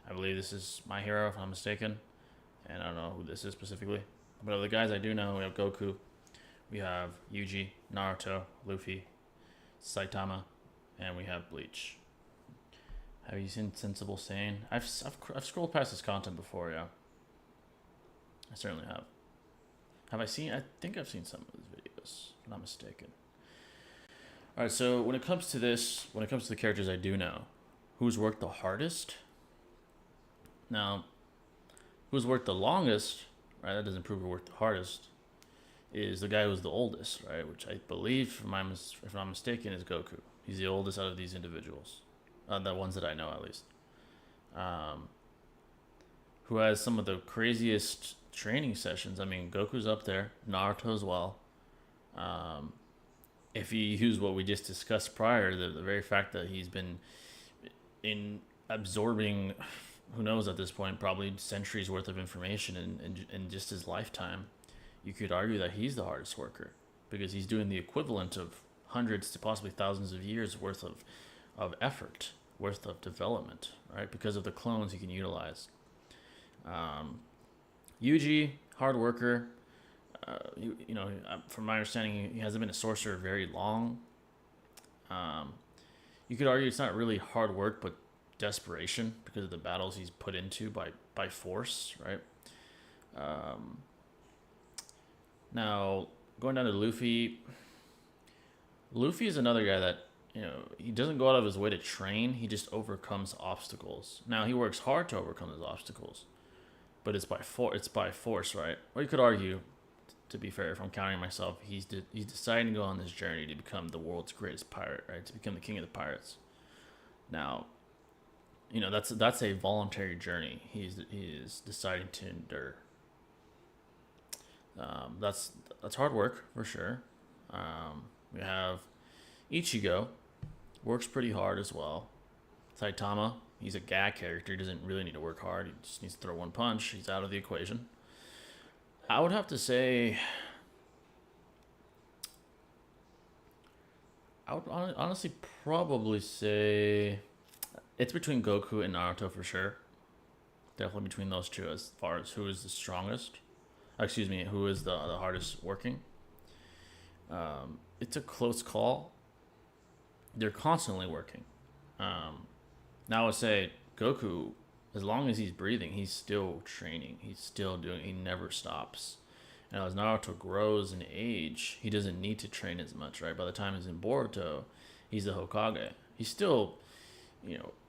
I believe this is My Hero, if I'm not mistaken. And I don't know who this is specifically. But of the guys I do know, we have Goku. We have Yuji, Naruto, Luffy, Saitama, and we have Bleach. Have you seen Sensible Sane? I've scrolled past this content before, yeah. I certainly have. Have I seen? I think I've seen some of his videos, if I'm not mistaken. Alright, so when it comes to this, when it comes to the characters I do know, who's worked the hardest? Now, who's worked the longest, right? That doesn't prove who worked the hardest. Is the guy who's the oldest, right? Which I believe, if I'm not mistaken, is Goku. He's the oldest out of these individuals, the ones that I know at least. Who has some of the craziest training sessions? I mean, Goku's up there, Naruto as well. If you use what we just discussed prior, the very fact that he's been absorbing, who knows at this point, probably centuries worth of information in just his lifetime, you could argue that he's the hardest worker because he's doing the equivalent of hundreds to possibly thousands of years worth of effort, worth of development, right? Because of the clones he can utilize. Yuji, hard worker. You know, from my understanding, he hasn't been a sorcerer very long. You could argue it's not really hard work, but desperation because of the battles he's put into by force, right? Now, going down to Luffy. Luffy is another guy that, you know, he doesn't go out of his way to train. He just overcomes obstacles. Now, he works hard to overcome those obstacles, but it's by force, right? Or you could argue, to be fair, if I'm counting myself, he's deciding to go on this journey to become the world's greatest pirate, right? To become the king of the pirates. Now, you know, that's a voluntary journey. He is deciding to endure. That's hard work for sure. We have Ichigo, works pretty hard as well. Saitama, he's a gag character. He doesn't really need to work hard. He just needs to throw one punch. He's out of the equation. I would have to say, I would honestly probably say it's between Goku and Naruto for sure. Definitely between those two as far as who is the strongest. Excuse me, who is the hardest working. It's a close call. They're constantly working. Now I would say Goku, as long as he's breathing, he's still training. He's still doing. He never stops. And as Naruto grows in age, he doesn't need to train as much, right? By the time he's in Boruto, he's the Hokage. He's still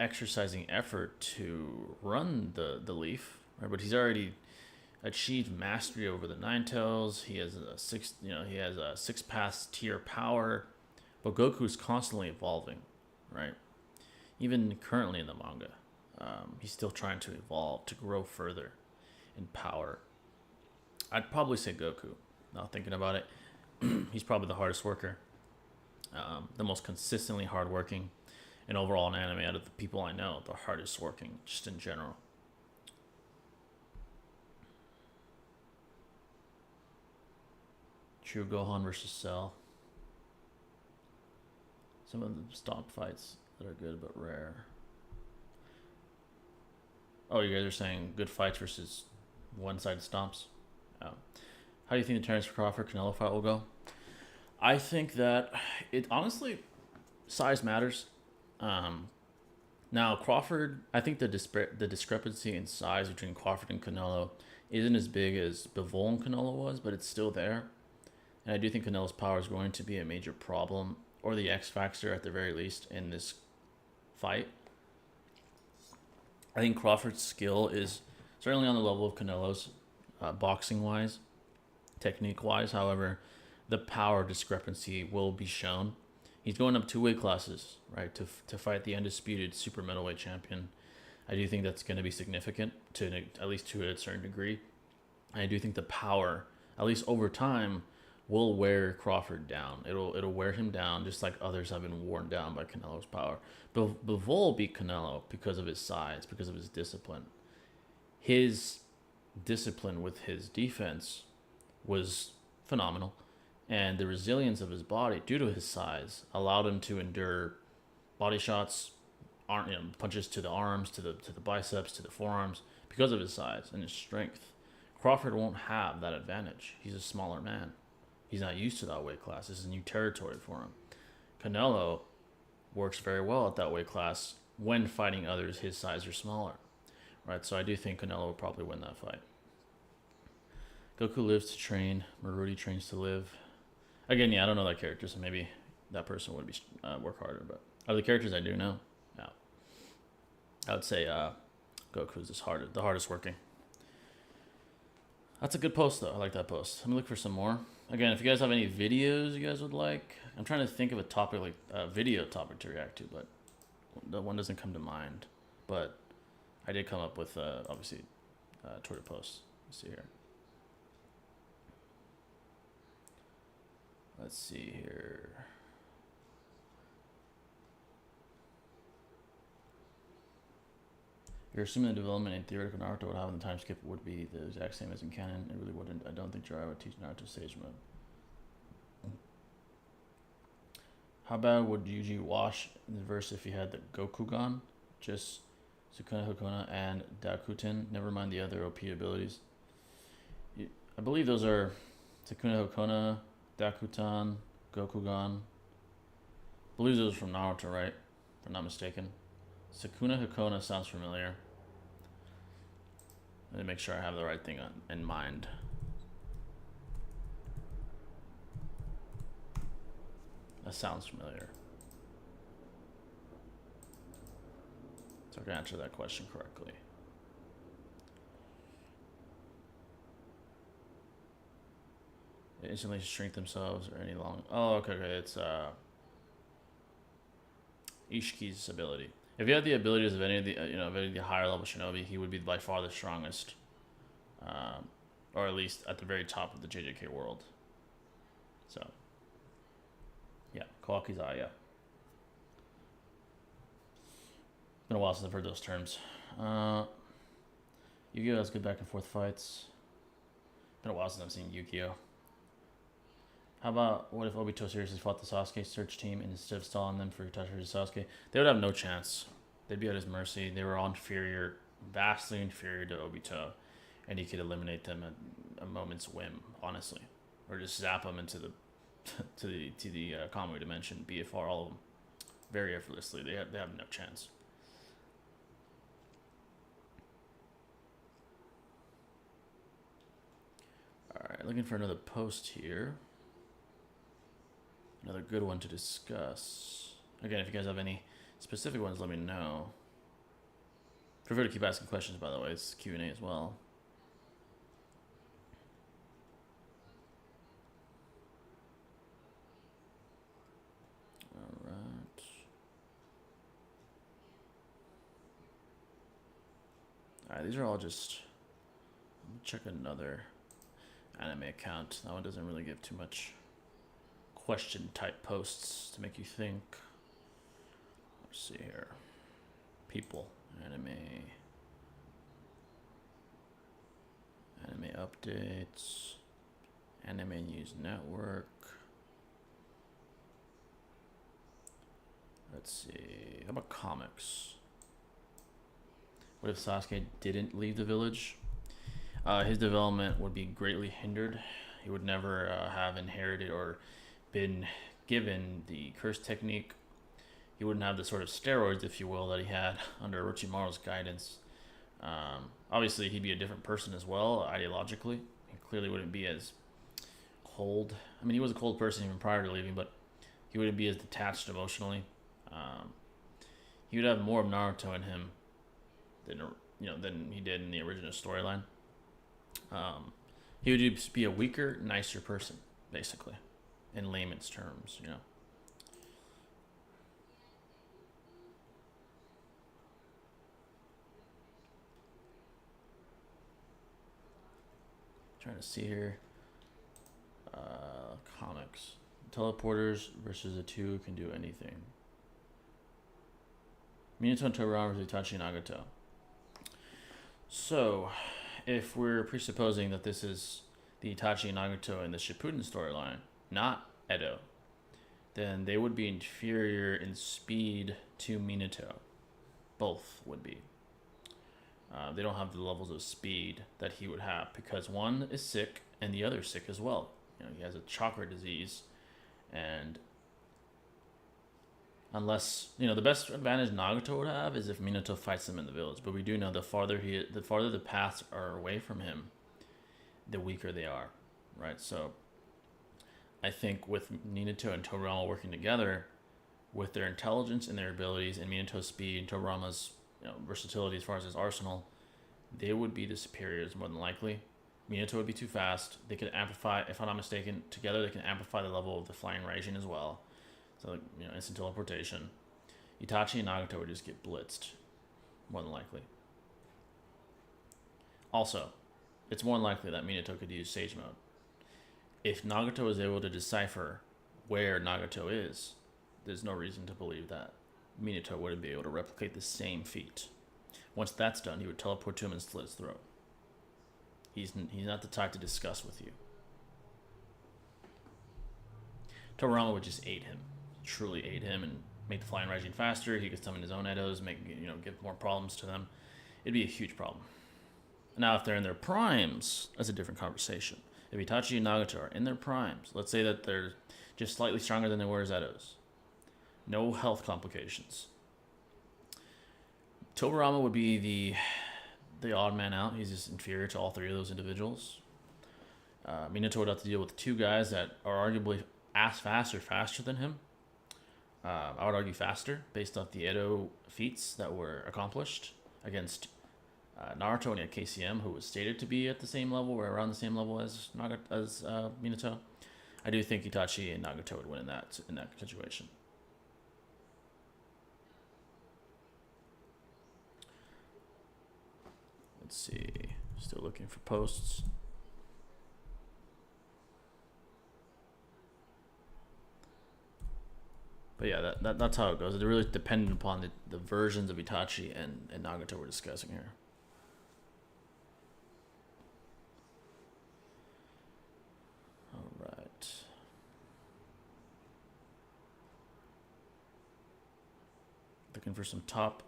exercising effort to run the leaf, right? But he's already achieved mastery over the Nine Tails. He has a six pass tier power, but Goku's constantly evolving, right? Even currently in the manga, he's still trying to evolve to grow further in power. I'd probably say Goku. Now thinking about it, he's probably the hardest worker, the most consistently hardworking, and overall in anime out of the people I know, the hardest working, just in general. True Gohan versus Cell. Some of the stomp fights that are good but rare. Oh, you guys are saying good fights versus one-sided stomps. How do you think the Terrence Crawford Canelo fight will go? I think that it honestly, size matters. Now Crawford, I think the discrepancy in size between Crawford and Canelo isn't as big as Bivol and Canelo was, but it's still there. And I do think Canelo's power is going to be a major problem, or the X factor at the very least, in this fight. I think Crawford's skill is certainly on the level of Canelo's, boxing-wise, technique-wise. However, the power discrepancy will be shown. He's going up 2 weight classes, right, to fight the undisputed super middleweight champion. I do think that's going to be significant, at least to a certain degree. And I do think the power, at least over time, will wear Crawford down. It'll wear him down, just like others have been worn down by Canelo's power. Bivol beat Canelo because of his size, because of his discipline. His discipline with his defense was phenomenal, and the resilience of his body, due to his size, allowed him to endure body shots, punches to the arms, to the biceps, to the forearms, because of his size and his strength. Crawford won't have that advantage. He's a smaller man. He's not used to that weight class. This is new territory for him. Canelo works very well at that weight class when fighting others his size or smaller, right? So I do think Canelo will probably win that fight. Goku lives to train. Maruti trains to live. Again, yeah, I don't know that character, so maybe that person would be work harder. But of the characters I do know, yeah, I would say Goku is the hardest working. That's a good post, though. I like that post. Let me look for some more. Again, if you guys have any videos you guys would like, I'm trying to think of a topic, like a video topic to react to, but the one doesn't come to mind. But I did come up with, obviously, Twitter posts. Let's see here. Let's see here. You're assuming the development in theoretical Naruto would have in the time skip would be the exact same as in canon. It really wouldn't. I don't think Jiraiya would teach Naruto sage mode. How bad would Yuji wash in the verse if he had the Gokugan? Just Sukuna Hakuna and Dakuten. Never mind the other OP abilities. I believe those are Sukuna Hakuna, Dakutan, Gokugan. I believe those are from Naruto, right? If I'm not mistaken. Sukuna Hakona sounds familiar. Let me make sure I have the right thing in mind. That sounds familiar. So I can answer that question correctly. They instantly shrink themselves or any long... Oh, okay. It's Ishiki's ability. If he had the abilities of any of the of any of the higher level shinobi, he would be by far the strongest, or at least at the very top of the JJK world. So, yeah, Kawaki's Eye, yeah. It's been a while since I've heard those terms. Yu-Gi-Oh has good back and forth fights. Been a while since I've seen Yu-Gi-Oh. How about, what if Obito seriously fought the Sasuke search team instead of stalling them for Itachi versus Sasuke? They would have no chance. They'd be at his mercy. They were inferior, vastly inferior to Obito, and he could eliminate them at a moment's whim, honestly, or just zap them into the to the Kamui dimension, BFR all of them, very effortlessly. They have no chance. All right, looking for another post here. Another good one to discuss. Again, if you guys have any specific ones, let me know. Prefer to keep asking questions, by the way. It's Q&A as well. All right. All right, these are all just... Let me check another anime account. That one doesn't really give too much question type posts to make you think. Let's see here. People, anime updates, anime news network. Let's see. How about comics? What if Sasuke didn't leave the village? His development would be greatly hindered. He would never have inherited or been given the curse technique. He wouldn't have the sort of steroids, if you will, that he had under Orochimaru's guidance. Obviously, he'd be a different person as well, ideologically. He clearly wouldn't be as cold. I mean, he was a cold person even prior to leaving, but he wouldn't be as detached emotionally. He would have more of Naruto in him than he did in the original storyline. He would just be a weaker, nicer person, basically, in layman's terms, you know. Trying to see here. Comics. Teleporters versus the two can do anything. Minato and Tobirama versus Itachi and Nagato. So, if we're presupposing that this is the Itachi and Nagato in the Shippuden storyline, not Edo, then they would be inferior in speed to Minato. Both would be. They don't have the levels of speed that he would have because one is sick and the other is sick as well. You know, he has a chakra disease, and unless, you know, the best advantage Nagato would have is if Minato fights him in the village. But we do know the farther the paths are away from him, the weaker they are, right? So I think with Minato and Tobirama working together, with their intelligence and their abilities, and Minato's speed and Tobirama's versatility as far as his arsenal, they would be the superiors more than likely. Minato would be too fast. They could amplify, if I'm not mistaken, together they can amplify the level of the flying Raijin as well. So, instant teleportation. Itachi and Nagato would just get blitzed, more than likely. Also, it's more than likely that Minato could use Sage Mode. If Nagato is able to decipher where Nagato is, there's no reason to believe that Minato wouldn't be able to replicate the same feat. Once that's done, he would teleport to him and slit his throat. He's not the type to discuss with you. Tobirama would just aid him, truly aid him, and make the flying Raijin faster. He could summon his own Edos, give more problems to them. It'd be a huge problem. Now, if they're in their primes, that's a different conversation. If Itachi and Nagato are in their primes, let's say that they're just slightly stronger than they were as Edos. No health complications. Tobirama would be the odd man out. He's just inferior to all three of those individuals. Minato would have to deal with two guys that are arguably as fast or faster than him. I would argue faster, based off the Edo feats that were accomplished against Naruto and KCM, who was stated to be at the same level or around the same level as Minato. I do think Itachi and Nagato would win in that situation. Let's see. Still looking for posts. But yeah, that's how it goes. It really dependent upon the versions of Itachi and Nagato we're discussing here. All right. Looking for some top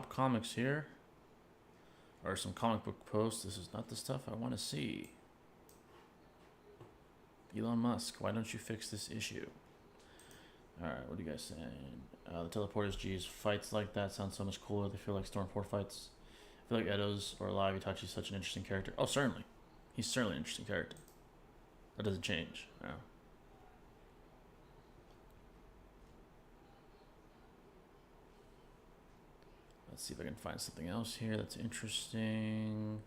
comics here. Or some comic book posts. This is not the stuff I want to see. Elon Musk, why don't you fix this issue? Alright, what are you guys saying? The teleporters, geez, fights like that sound so much cooler. They feel like Storm 4 fights. I feel like Edo's or Alive Itachi's such an interesting character. Oh, certainly. He's certainly an interesting character. That doesn't change. No. Let's see if I can find something else here that's interesting.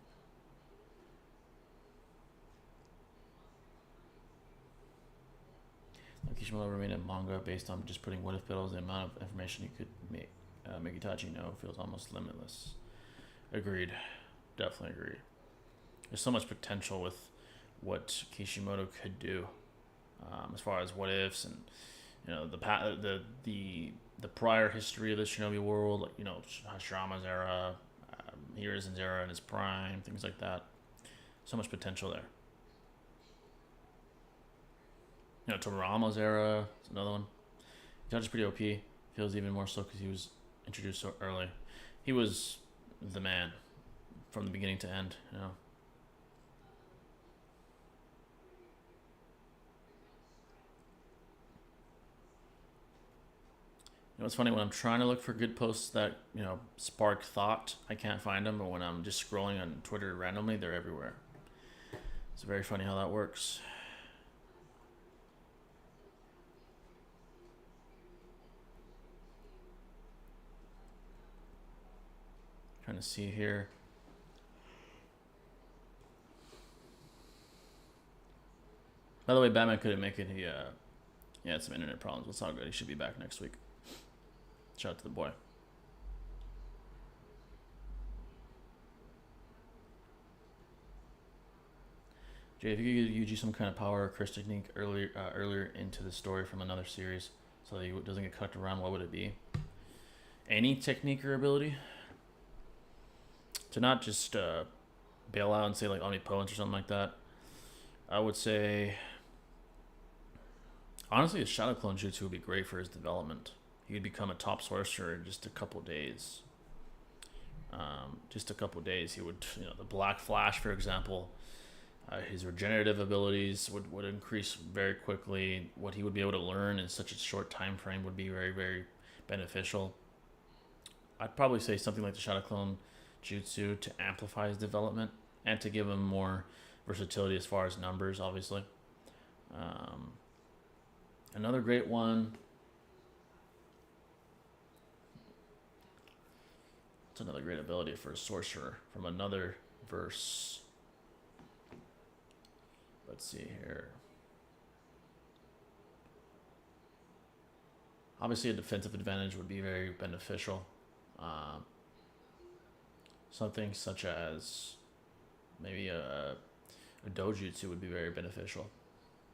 Kishimoto remained a manga based on just putting what if builds. The amount of information you could make Itachi know feels almost limitless. Agreed. Definitely agreed. There's so much potential with what Kishimoto could do, as far as what ifs and the prior history of the Shinobi world, like Hashirama's era, Hiruzen's era in his prime, things like that. So much potential there. Toriyama's era is another one. Itachi's pretty OP. Feels even more so because he was introduced so early. He was the man from the beginning to end. It's funny when I'm trying to look for good posts that spark thought, I can't find them. But when I'm just scrolling on Twitter randomly, they're everywhere. It's very funny how that works. Trying to see here. By the way, Batman couldn't make it. He had some internet problems. It's all good. He should be back next week. Shout out to the boy. Jay, if you could use some kind of power or curse technique earlier into the story from another series so that it doesn't get cut around, what would it be? Any technique or ability? To not just bail out and say like omnipotence or something like that. I would say, honestly, a shadow clone jutsu would be great for his development. He would become a top sorcerer in just a couple days. He would, the Black Flash, for example, his regenerative abilities would increase very quickly. What he would be able to learn in such a short time frame would be very, very beneficial. I'd probably say something like the shadow clone jutsu to amplify his development and to give him more versatility as far as numbers, obviously. Another great one. It's another great ability for a sorcerer from another verse. Let's see here. Obviously, a defensive advantage would be very beneficial. Something such as maybe a dojutsu would be very beneficial.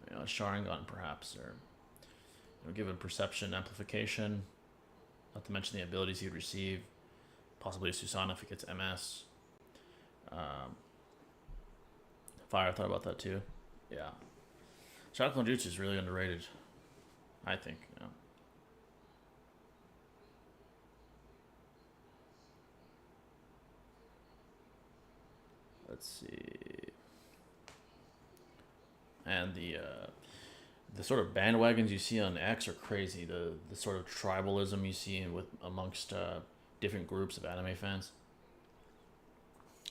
A Sharingan perhaps, or given perception amplification, not to mention the abilities he'd receive, possibly a Susanoo if he gets MS. Fire, I thought about that too. Yeah. Shadow Clone Jutsu is really underrated, I think. Let's see. And the sort of bandwagons you see on X are crazy. The sort of tribalism you see amongst different groups of anime fans.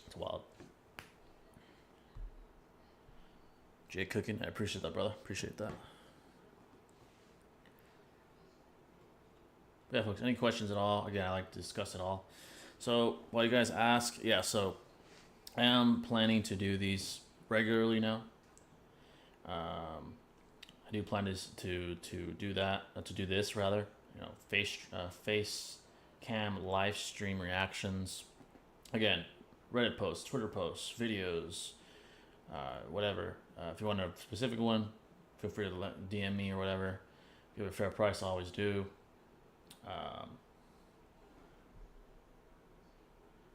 It's wild. Jay cooking, I appreciate that, brother. Appreciate that. Yeah, folks, any questions at all? Again, I like to discuss it all. So while you guys ask, so I am planning to do these regularly now. I do plan to do that, to do this rather. Face cam live stream reactions. Again, Reddit posts, Twitter posts, videos, whatever. If you want a specific one, feel free to DM me or whatever. Give it a fair price, I always do.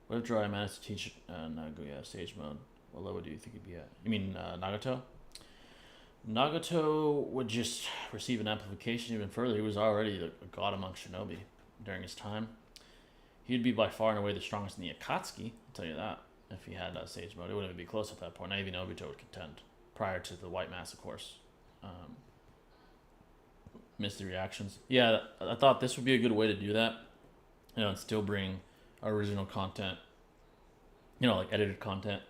What if Jiraiya managed to teach Nagoya stage mode? What level do you think he'd be at? You mean Nagato? Nagato would just receive an amplification even further. He was already a god among shinobi during his time. He'd be by far and away the strongest in the Akatsuki, I'll tell you that. If he had sage mode, it wouldn't even be close at that point. Not even Obito would contend. Prior to the White Mass, of course. Missed the reactions. Yeah, I thought this would be a good way to do that. And still bring original content. Like edited content.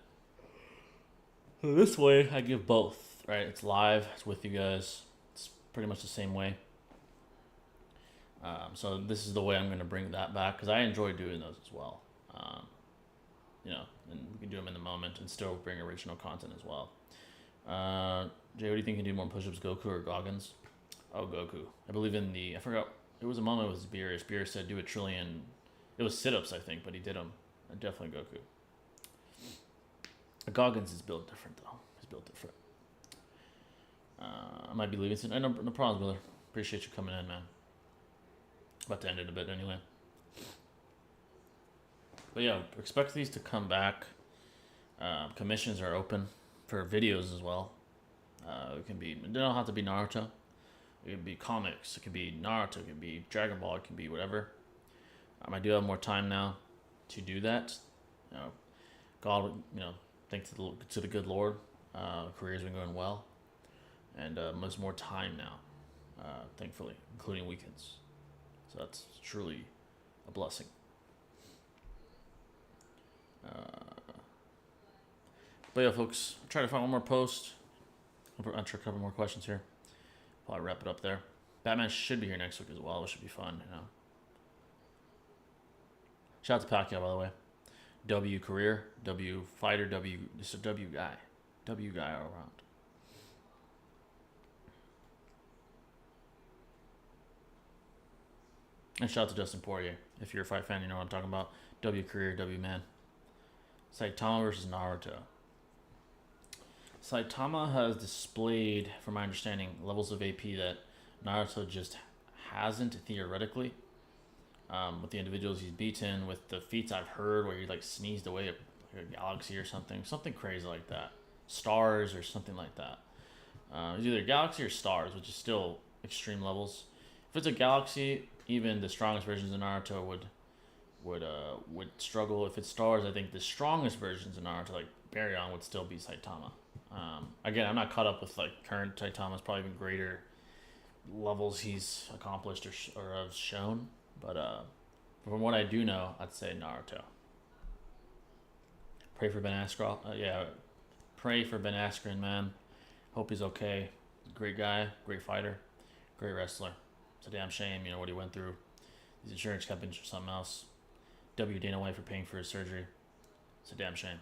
So this way, I give both, right? It's live, it's with you guys. It's pretty much the same way. So this is the way I'm going to bring that back because I enjoy doing those as well. You know, and we can do them in the moment and still bring original content as well. Jay, what do you think you can do more push-ups, Goku or Goggins? Oh, Goku. I believe in the, I forgot, it was a moment with Spear. Spear said do a trillion, it was sit-ups, I think, but he did them. Definitely Goku. Goggins is built different, though. He's built different. I might be leaving soon. No problems, brother. Appreciate you coming in, man. About to end it a bit anyway. But yeah, expect these to come back. Commissions are open for videos as well. It can be, it don't have to be Naruto. It can be comics. It can be Naruto. It can be Dragon Ball. It can be whatever. I do have more time now to do that. You know, God, you know, thanks to the good Lord, career's been going well, and there's more time now, thankfully, including weekends. So that's truly a blessing. But yeah, folks, I'll try to find one more post. I'll try to cover more questions here. Probably wrap it up there. Batman should be here next week as well. It should be fun, you know. Shout out to Pacquiao, by the way. W career, W fighter, W, just a W guy. W guy all around. And shout out to Justin Poirier. If you're a fight fan, you know what I'm talking about. W career, W man. Saitama versus Naruto. Saitama has displayed, from my understanding, levels of AP that Naruto just hasn't theoretically. With the individuals he's beaten, with the feats I've heard where he like sneezed away a galaxy or something crazy like that, stars or something like that. It's either galaxy or stars, which is still extreme levels. If it's a galaxy, even the strongest versions of Naruto would struggle. If it's stars, I think the strongest versions of Naruto, like Baryon, would still be Saitama. Again, I'm not caught up with like current Saitama's probably even greater levels he's accomplished or have shown. But from what I do know, I'd say Naruto. Pray for Ben Askren. Yeah, pray for Ben Askren, man. Hope he's okay. Great guy, great fighter, great wrestler. It's a damn shame, you know, what he went through. These insurance companies or something else. W Dana White for paying for his surgery. It's a damn shame.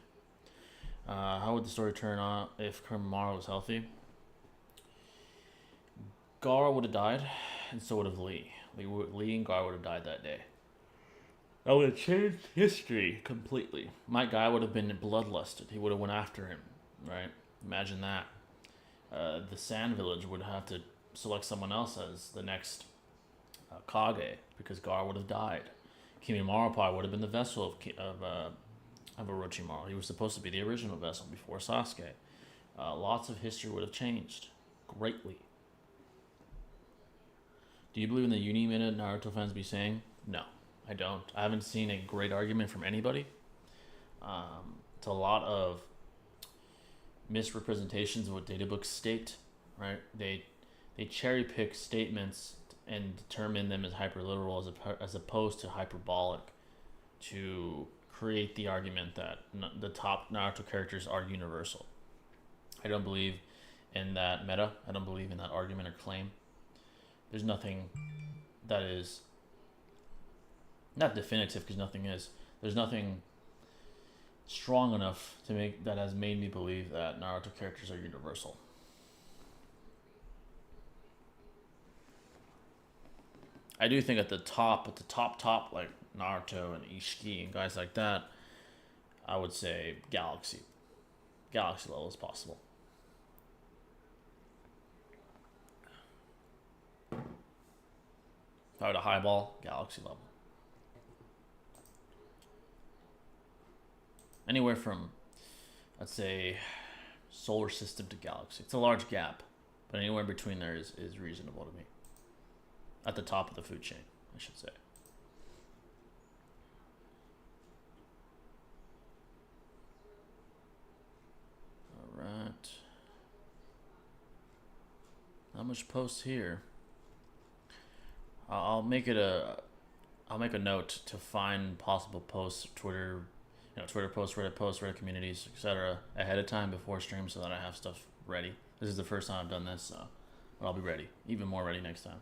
How would the story turn out if Kamaru was healthy? Gara would have died, and so would have Lee. Lee and Gar would have died that day. That would have changed history completely. My guy would have been bloodlusted. He would have went after him, right? Imagine that. The Sand Village would have to select someone else as the next Kage because Gar would have died. Kimimaro probably would have been the vessel of Orochimaru. He was supposed to be the original vessel before Sasuke. Lots of history would have changed greatly. Do you believe in the uni minute Naruto fans be saying? No, I don't. I haven't seen a great argument from anybody. It's a lot of misrepresentations of what databooks state, right? They cherry pick statements and determine them as hyperliteral as opposed to hyperbolic to create the argument that the top Naruto characters are universal. I don't believe in that meta. I don't believe in that argument or claim. There's nothing that is not definitive because nothing is. There's nothing strong enough to make that has made me believe that Naruto characters are universal. I do think at the top, like Naruto and Ishiki and guys like that, I would say Galaxy level is possible. If I were to highball, Galaxy level. Anywhere from, let's say, solar system to galaxy. It's a large gap, but anywhere between there is reasonable to me. At the top of the food chain, I should say. All right. Not much posts here. I'll make a note to find possible posts, Twitter posts, Reddit posts, Reddit communities, etc. ahead of time before stream so that I have stuff ready. This is the first time I've done this, so I'll be ready, even more ready next time.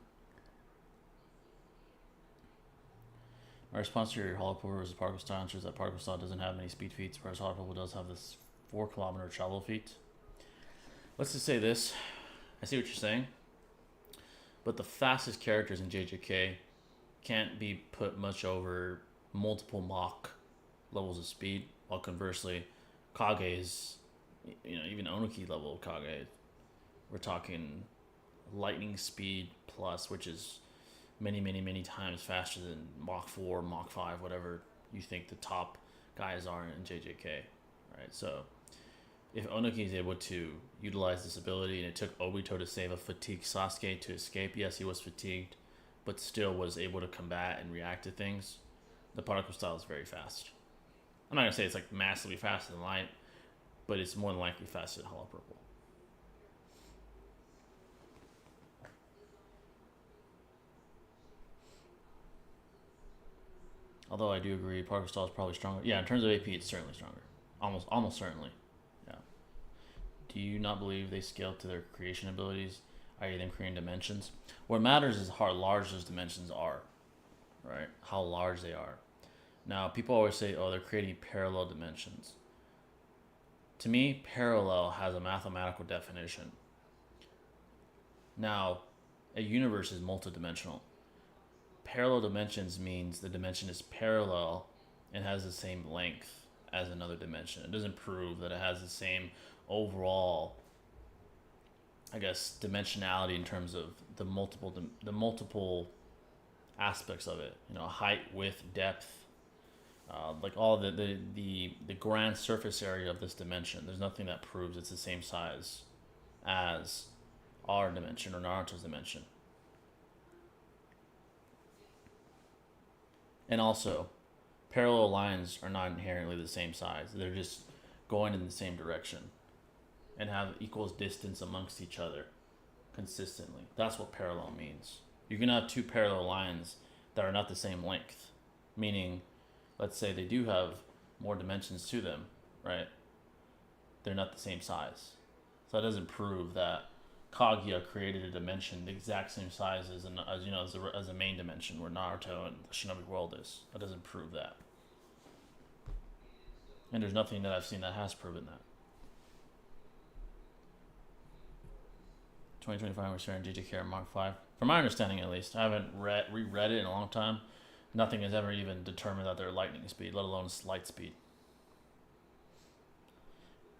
Our response to your Hollow Purple versus Particle Style ensures that Particle Style doesn't have many speed feats, whereas Hollow Purple does have this 4-kilometer travel feat. Let's just say this. I see what you're saying. But the fastest characters in JJK can't be put much over multiple Mach levels of speed, while conversely, Kage's, even Onuki level Kage, we're talking lightning speed plus, which is many, many, many times faster than Mach 4, Mach 5, whatever you think the top guys are in JJK, right? So if Onuki is able to utilize this ability, and it took Obito to save a fatigued Sasuke to escape, yes, he was fatigued, but still was able to combat and react to things, the particle style is very fast. I'm not going to say it's like massively faster than light, but it's more than likely faster than Hollow Purple. Although I do agree, particle style is probably stronger. Yeah, in terms of AP, it's certainly stronger. Almost certainly. Yeah. Do you not believe they scale to their creation abilities, i.e. them creating dimensions? What matters is how large those dimensions are, right? How large they are. Now, people always say, oh, they're creating parallel dimensions. To me, parallel has a mathematical definition. Now, a universe is multidimensional. Parallel dimensions means the dimension is parallel and has the same length as another dimension. It doesn't prove that it has the same overall, I guess, dimensionality in terms of the multiple aspects of it. Height, width, depth, like all the grand surface area of this dimension. There's nothing that proves it's the same size as our dimension or Naruto's dimension. And also, parallel lines are not inherently the same size. They're just going in the same direction and have equal distance amongst each other consistently. That's what parallel means. You can have two parallel lines that are not the same length, meaning, let's say they do have more dimensions to them, right? They're not the same size. So that doesn't prove that Kaguya created a dimension the exact same size as a main dimension where Naruto and the Shinobi World is. That doesn't prove that. And there's nothing that I've seen that has proven that. 2025 we're starting JJK Mark 5. From my understanding at least, I haven't reread it in a long time. Nothing has ever even determined that they're lightning speed, let alone light speed.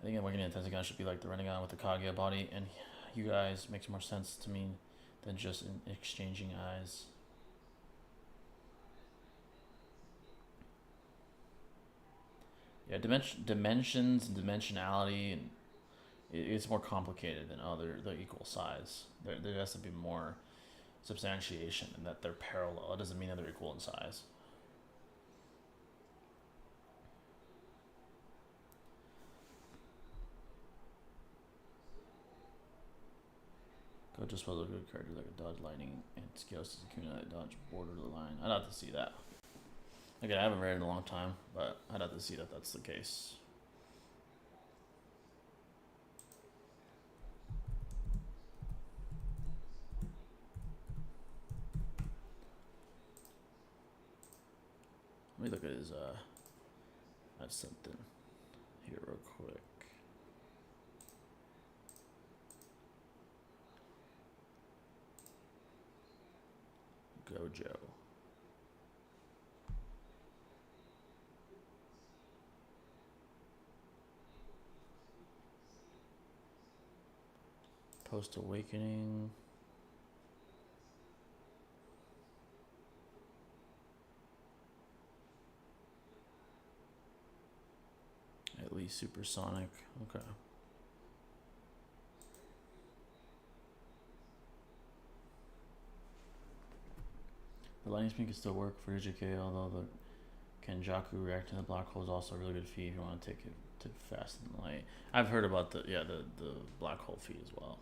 I think Awakening Intensigan should be like the Rinnegan with the Kaguya body, and you guys makes more sense to me than just exchanging eyes. Yeah, dimensions and dimensionality, and it's more complicated than the equal size. There has to be more substantiation and that they're parallel. It doesn't mean that they're equal in size. Gojo was a good character that could dodge lightning and scales to Sukuna that dodge border the line. I'd have to see that. Again, I haven't read it in a long time, but I'd have to see that that's the case. Let me look at his at something here real quick. Gojo. Post Awakening. At least supersonic. Okay. The lightning speed can still work for JK, although the Kenjaku reacting to the black hole is also a really good feat if you want to take it to fast and light. I've heard about the black hole feat as well.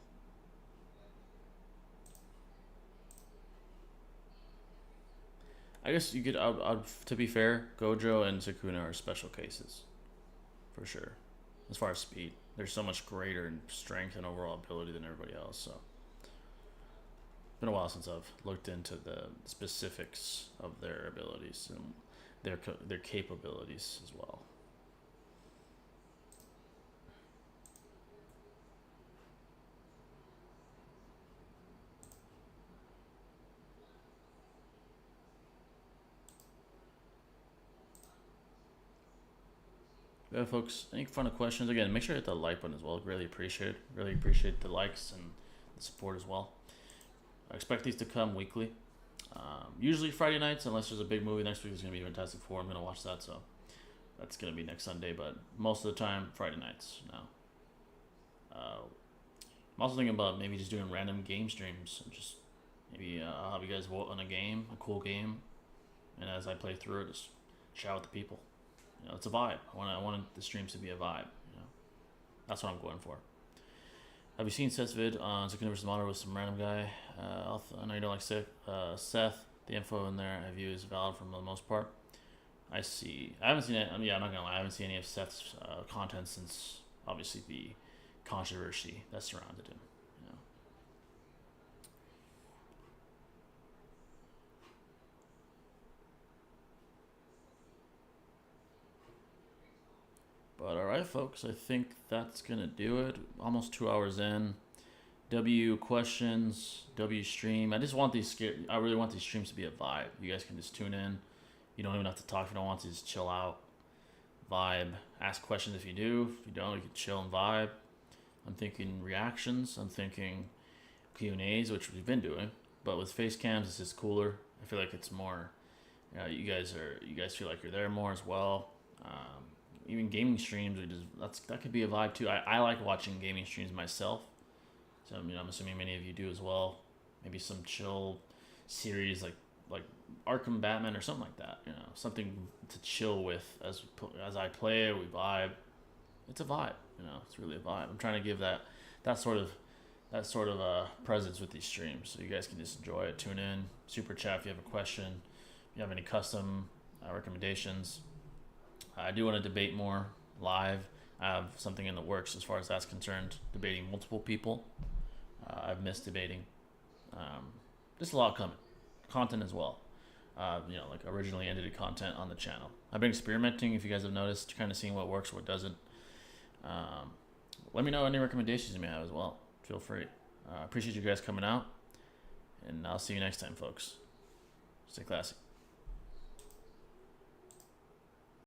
I guess you could, to be fair, Gojo and Sukuna are special cases. For sure. As far as speed. They're so much greater in strength and overall ability than everybody else, so. been a while since I've looked into the specifics of their abilities and their capabilities as well. Yeah, folks, any final questions? Again, make sure to hit the like button as well. Really appreciate it. Really appreciate the likes and the support as well. I expect these to come weekly. Usually Friday nights, unless there's a big movie. Next week is going to be Fantastic Four. I'm going to watch that, so that's going to be next Sunday. But most of the time, Friday nights now. I'm also thinking about maybe just doing random game streams. Just maybe I'll have you guys vote on a game, a cool game, and as I play through it, just shout at the people. You know, it's a vibe. I want the streams to be a vibe. You know, that's what I'm going for. Have you seen Seth's vid on Dygoknight vs. Modern with some random guy? I know you don't like Seth. The info in there I view is valid for the most part. I haven't seen it. Yeah, I'm not gonna lie. I haven't seen any of Seth's content since obviously the controversy that surrounded him. You know. But alright, folks, I think that's gonna do it. Almost 2 hours in. W questions, W stream. I really want these streams to be a vibe. You guys can just tune in. You don't even have to talk if you don't want to. Just chill out, vibe. Ask questions if you do. If you don't, you can chill and vibe. I'm thinking reactions. I'm thinking Q&As, which we've been doing. But with face cams, it's just cooler. I feel like it's more. You guys feel like you're there more as well. Even gaming streams, that could be a vibe too. I like watching gaming streams myself. So I'm assuming many of you do as well. Maybe some chill series like Arkham Batman or something like that. You know, something to chill with as I play it. We vibe. It's a vibe. You know, it's really a vibe. I'm trying to give that sort of presence with these streams, so you guys can just enjoy it. Tune in, super chat if you have a question. If you have any custom recommendations. I do want to debate more live. I have something in the works as far as that's concerned. Debating multiple people. I've missed debating. There's a lot coming. Content as well. Like originally edited content on the channel. I've been experimenting, if you guys have noticed, kind of seeing what works, what doesn't. Let me know any recommendations you may have as well. Feel free. Appreciate you guys coming out. And I'll see you next time, folks. Stay classy.